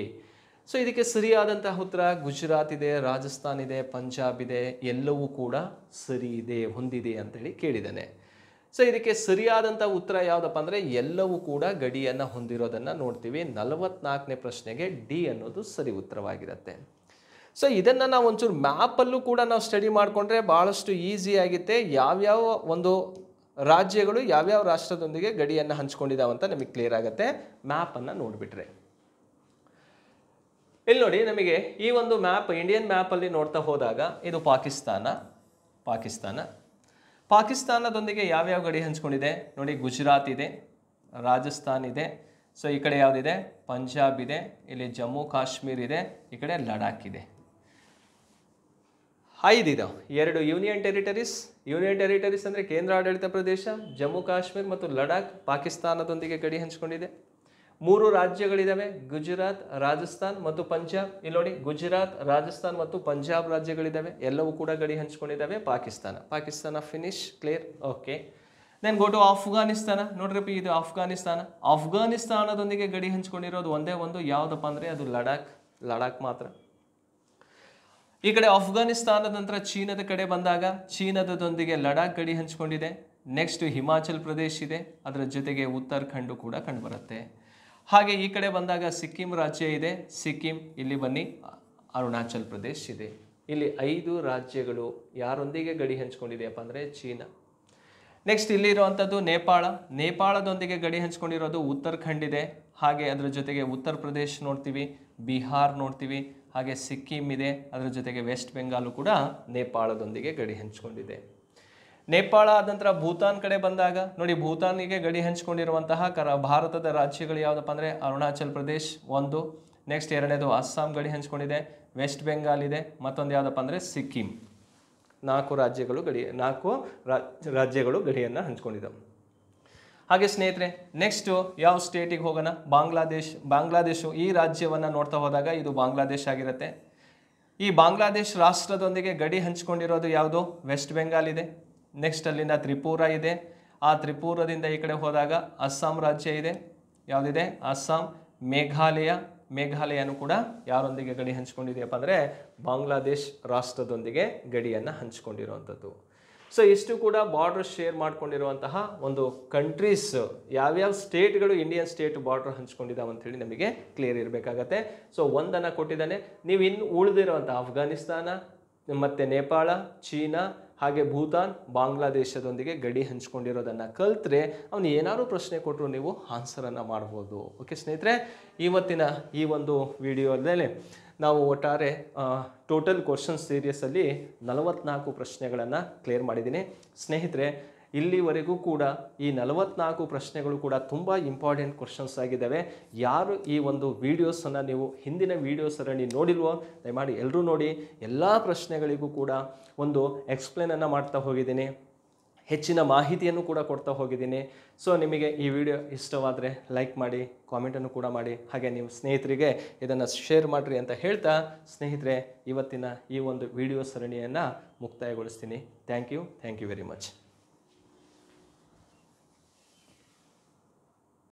ಸೊ ಇದಕ್ಕೆ ಸರಿಯಾದಂತಹ ಉತ್ತರ ಗುಜರಾತ್ ಇದೆ, ರಾಜಸ್ಥಾನ್ ಇದೆ, ಪಂಜಾಬ್ ಇದೆ, ಎಲ್ಲವೂ ಕೂಡ ಸರಿ ಇದೆ, ಹೊಂದಿದೆ ಅಂತೇಳಿ ಕೇಳಿದ್ದಾನೆ. ಸೊ ಇದಕ್ಕೆ ಸರಿಯಾದಂಥ ಉತ್ತರ ಯಾವುದಪ್ಪ ಅಂದರೆ ಎಲ್ಲವೂ ಕೂಡ ಗಡಿಯನ್ನು ಹೊಂದಿರೋದನ್ನು ನೋಡ್ತೀವಿ. 44ನೇ ಪ್ರಶ್ನೆಗೆ ಡಿ ಅನ್ನೋದು ಸರಿ ಉತ್ತರವಾಗಿರುತ್ತೆ. ಸೊ ಇದನ್ನು ನಾವು ಒಂಚೂರು ಮ್ಯಾಪಲ್ಲೂ ಕೂಡ ನಾವು ಸ್ಟಡಿ ಮಾಡಿಕೊಂಡ್ರೆ ಭಾಳಷ್ಟು ಈಸಿ ಆಗುತ್ತೆ. ಯಾವ್ಯಾವ ಒಂದು ರಾಜ್ಯಗಳು ಯಾವ್ಯಾವ ರಾಷ್ಟ್ರದೊಂದಿಗೆ ಗಡಿಯನ್ನು ಹಂಚ್ಕೊಂಡಿದ್ದಾವಂತ ನಮಗೆ ಕ್ಲಿಯರ್ ಆಗುತ್ತೆ ಮ್ಯಾಪನ್ನು ನೋಡಿಬಿಟ್ರೆ. ಇಲ್ಲಿ ನೋಡಿ, ನಮಗೆ ಈ ಒಂದು ಮ್ಯಾಪ್ ಇಂಡಿಯನ್ ಮ್ಯಾಪಲ್ಲಿ ನೋಡ್ತಾ ಹೋದಾಗ ಇದು ಪಾಕಿಸ್ತಾನದೊಂದಿಗೆ ಯಾವ್ಯಾವ ಗಡಿ ಹಂಚ್ಕೊಂಡಿದೆ ನೋಡಿ. ಗುಜರಾತ್ ಇದೆ, ರಾಜಸ್ಥಾನ್ ಇದೆ, ಸೊ ಈ ಕಡೆ ಯಾವುದಿದೆ? ಪಂಜಾಬ್ ಇದೆ, ಇಲ್ಲಿ ಜಮ್ಮು ಕಾಶ್ಮೀರ್ ಇದೆ, ಈ ಕಡೆ ಲಡಾಖ್ ಇದೆ. 5 ಇದಾವೆ. 2 ಯೂನಿಯನ್ ಟೆರಿಟರೀಸ್ ಅಂದರೆ ಕೇಂದ್ರಾಡಳಿತ ಪ್ರದೇಶ, ಜಮ್ಮು ಕಾಶ್ಮೀರ್ ಮತ್ತು ಲಡಾಖ್ ಪಾಕಿಸ್ತಾನದೊಂದಿಗೆ ಗಡಿ ಹಂಚ್ಕೊಂಡಿದೆ. 3 ರಾಜ್ಯಗಳಿದ್ದಾವೆ, ಗುಜರಾತ್, ರಾಜಸ್ಥಾನ್ ಮತ್ತು ಪಂಜಾಬ್. ಇಲ್ಲಿ ನೋಡಿ, ಗುಜರಾತ್, ರಾಜಸ್ಥಾನ್ ಮತ್ತು ಪಂಜಾಬ್ ರಾಜ್ಯಗಳಿದ್ದಾವೆ, ಎಲ್ಲವೂ ಕೂಡ ಗಡಿ ಹಂಚ್ಕೊಂಡಿದ್ದಾವೆ. Pakistan finish, clear, okay. Then go to Afghanistan. ನೋಡ್ರಿಪ್ಪ, ಇದು ಅಫ್ಘಾನಿಸ್ತಾನದೊಂದಿಗೆ ಗಡಿ ಹಂಚ್ಕೊಂಡಿರೋದು ಒಂದೇ ಒಂದು, ಯಾವುದಪ್ಪ ಅಂದರೆ ಅದು ಲಡಾಖ್ ಮಾತ್ರ. ಈ ಕಡೆ ಅಫ್ಘಾನಿಸ್ತಾನದ ನಂತರ ಚೀನಾದ ಕಡೆ ಬಂದಾಗ ಚೀನಾದೊಂದಿಗೆ ಲಡಾಖ್ ಗಡಿ ಹಂಚ್ಕೊಂಡಿದೆ. ನೆಕ್ಸ್ಟ್ ಹಿಮಾಚಲ್ ಪ್ರದೇಶ್ ಇದೆ, ಅದರ ಜೊತೆಗೆ ಉತ್ತರಾಖಂಡ್ ಕೂಡ ಕಂಡುಬರುತ್ತೆ. ಹಾಗೆ ಈ ಕಡೆ ಬಂದಾಗ ಸಿಕ್ಕಿಂ ರಾಜ್ಯ ಇದೆ, ಇಲ್ಲಿ ಬನ್ನಿ ಅರುಣಾಚಲ್ ಪ್ರದೇಶ್ ಇದೆ. ಇಲ್ಲಿ 5 ರಾಜ್ಯಗಳು ಯಾರೊಂದಿಗೆ ಗಡಿ ಹಂಚ್ಕೊಂಡಿದೆಯಪ್ಪ ಅಂದರೆ ಚೀನಾ. ನೆಕ್ಸ್ಟ್ ಇಲ್ಲಿರುವಂಥದ್ದು ನೇಪಾಳದೊಂದಿಗೆ ಗಡಿ ಹಂಚ್ಕೊಂಡಿರೋದು ಉತ್ತರಾಖಂಡ್ ಇದೆ. ಹಾಗೆ ಅದರ ಜೊತೆಗೆ ಉತ್ತರ ಪ್ರದೇಶ್ ನೋಡ್ತೀವಿ, ಬಿಹಾರ್ ನೋಡ್ತೀವಿ, ಹಾಗೆ ಸಿಕ್ಕಿಂ ಇದೆ, ಅದರ ಜೊತೆಗೆ ವೆಸ್ಟ್ ಬೆಂಗಾಲು ಕೂಡ ನೇಪಾಳದೊಂದಿಗೆ ಗಡಿ ಹಂಚ್ಕೊಂಡಿದೆ. ನೇಪಾಳ ಆದ ನಂತರ ಭೂತಾನ್ ಕಡೆ ಬಂದಾಗ ನೋಡಿ, ಭೂತಾನಿಗೆ ಗಡಿ ಹಂಚ್ಕೊಂಡಿರುವಂತಹ ಭಾರತದ ರಾಜ್ಯಗಳು ಯಾವುದಪ್ಪ ಅಂದರೆ ಅರುಣಾಚಲ್ ಪ್ರದೇಶ್ ಒಂದು, ನೆಕ್ಸ್ಟ್ 2ನೇದು ಅಸ್ಸಾಂ ಗಡಿ ಹಂಚ್ಕೊಂಡಿದೆ, ವೆಸ್ಟ್ ಬೆಂಗಾಲ್ ಇದೆ, ಮತ್ತೊಂದು ಯಾವುದಪ್ಪ ಅಂದರೆ ಸಿಕ್ಕಿಂ. 4 ರಾಜ್ಯಗಳು ಗಡಿಯನ್ನು ಹಂಚ್ಕೊಂಡಿದ್ದಾವೆ. ಹಾಗೆ ಸ್ನೇಹಿತರೆ, ನೆಕ್ಸ್ಟು ಯಾವ ಸ್ಟೇಟಿಗೆ ಹೋಗೋಣ? ಬಾಂಗ್ಲಾದೇಶು ಈ ರಾಜ್ಯವನ್ನು ನೋಡ್ತಾ ಹೋದಾಗ ಇದು ಬಾಂಗ್ಲಾದೇಶ್ ಆಗಿರುತ್ತೆ. ಈ ಬಾಂಗ್ಲಾದೇಶ್ ರಾಷ್ಟ್ರದೊಂದಿಗೆ ಗಡಿ ಹಂಚ್ಕೊಂಡಿರೋದು ಯಾವುದು? ವೆಸ್ಟ್ ಬೆಂಗಾಲ್ ಇದೆ. ನೆಕ್ಸ್ಟ್ ಅಲ್ಲಿಂದ ತ್ರಿಪುರ ಇದೆ. ಆ ತ್ರಿಪುರದಿಂದ ಈ ಕಡೆ ಹೋದಾಗ ಅಸ್ಸಾಂ ರಾಜ್ಯ ಇದೆ. ಯಾವುದಿದೆ? ಅಸ್ಸಾಂ. ಮೇಘಾಲಯನೂ ಕೂಡ ಯಾರೊಂದಿಗೆ ಗಡಿ ಹಂಚ್ಕೊಂಡಿದೆಯಪ್ಪ ಅಂದರೆ ಬಾಂಗ್ಲಾದೇಶ್ ರಾಷ್ಟ್ರದೊಂದಿಗೆ ಗಡಿಯನ್ನು ಹಂಚ್ಕೊಂಡಿರುವಂಥದ್ದು. ಸೊ ಇಷ್ಟು ಕೂಡ ಬಾರ್ಡರ್ ಶೇರ್ ಮಾಡ್ಕೊಂಡಿರುವಂತಹ ಒಂದು ಕಂಟ್ರೀಸ್, ಯಾವ್ಯಾವ ಸ್ಟೇಟ್ಗಳು ಇಂಡಿಯನ್ ಸ್ಟೇಟ್ ಬಾರ್ಡರ್ ಹಂಚ್ಕೊಂಡಿದ್ದಾವೆ ಅಂತೇಳಿ ನಮಗೆ ಕ್ಲಿಯರ್ ಇರಬೇಕಾಗತ್ತೆ. ಸೊ ಒಂದನ್ನು ಕೊಟ್ಟಿದ್ದಾನೆ. ನೀವು ಇನ್ನು ಉಳಿದಿರುವಂಥ ಅಫ್ಘಾನಿಸ್ತಾನ ಮತ್ತು ನೇಪಾಳ, ಚೀನಾ ಹಾಗೆ ಭೂತಾನ್, ಬಾಂಗ್ಲಾದೇಶದೊಂದಿಗೆ ಗಡಿ ಹಂಚ್ಕೊಂಡಿರೋದನ್ನು ಕಲ್ತ್ರೆ ಅವನು ಏನಾದರೂ ಪ್ರಶ್ನೆ ಕೊಟ್ಟರು ನೀವು ಆನ್ಸರನ್ನು ಮಾಡ್ಬೋದು. ಓಕೆ ಸ್ನೇಹಿತರೆ, ಇವತ್ತಿನ ಈ ಒಂದು ವಿಡಿಯೋದಲ್ಲಿ ನಾವು ಒಟ್ಟಾರೆ ಟೋಟಲ್ ಕ್ವಶನ್ ಸೀರೀಸಲ್ಲಿ 44 ಪ್ರಶ್ನೆಗಳನ್ನು ಕ್ಲಿಯರ್ ಮಾಡಿದ್ದೀನಿ. ಸ್ನೇಹಿತರೆ, ಇಲ್ಲಿವರೆಗೂ ಕೂಡ ಈ 44 ಪ್ರಶ್ನೆಗಳು ಕೂಡ ತುಂಬ ಇಂಪಾರ್ಟೆಂಟ್ ಕ್ವಶನ್ಸ್ ಆಗಿದ್ದಾವೆ. ಯಾರು ಈ ಒಂದು ವೀಡಿಯೋಸನ್ನು ನೀವು ಹಿಂದಿನ ವೀಡಿಯೋ ಸರಣಿ ನೋಡಿಲ್ವೋ ದಯಮಾಡಿ ಎಲ್ಲರೂ ನೋಡಿ. ಎಲ್ಲ ಪ್ರಶ್ನೆಗಳಿಗೂ ಕೂಡ ಒಂದು ಎಕ್ಸ್ಪ್ಲೇನನ್ನು ಮಾಡ್ತಾ ಹೋಗಿದ್ದೀನಿ, ಹೆಚ್ಚಿನ ಮಾಹಿತಿಯನ್ನು ಕೂಡ ಕೊಡ್ತಾ ಹೋಗಿದ್ದೀನಿ. ಸೊ ನಿಮಗೆ ಈ ವಿಡಿಯೋ ಇಷ್ಟವಾದರೆ ಲೈಕ್ ಮಾಡಿ, ಕಾಮೆಂಟನ್ನು ಕೂಡ ಮಾಡಿ, ಹಾಗೆ ನೀವು ಸ್ನೇಹಿತರಿಗೆ ಇದನ್ನು ಶೇರ್ ಮಾಡಿರಿ ಅಂತ ಹೇಳ್ತಾ ಸ್ನೇಹಿತರೆ ಇವತ್ತಿನ ಈ ಒಂದು ವಿಡಿಯೋ ಸರಣಿಯನ್ನು ಮುಕ್ತಾಯಗೊಳಿಸ್ತೀನಿ. Thank you very much.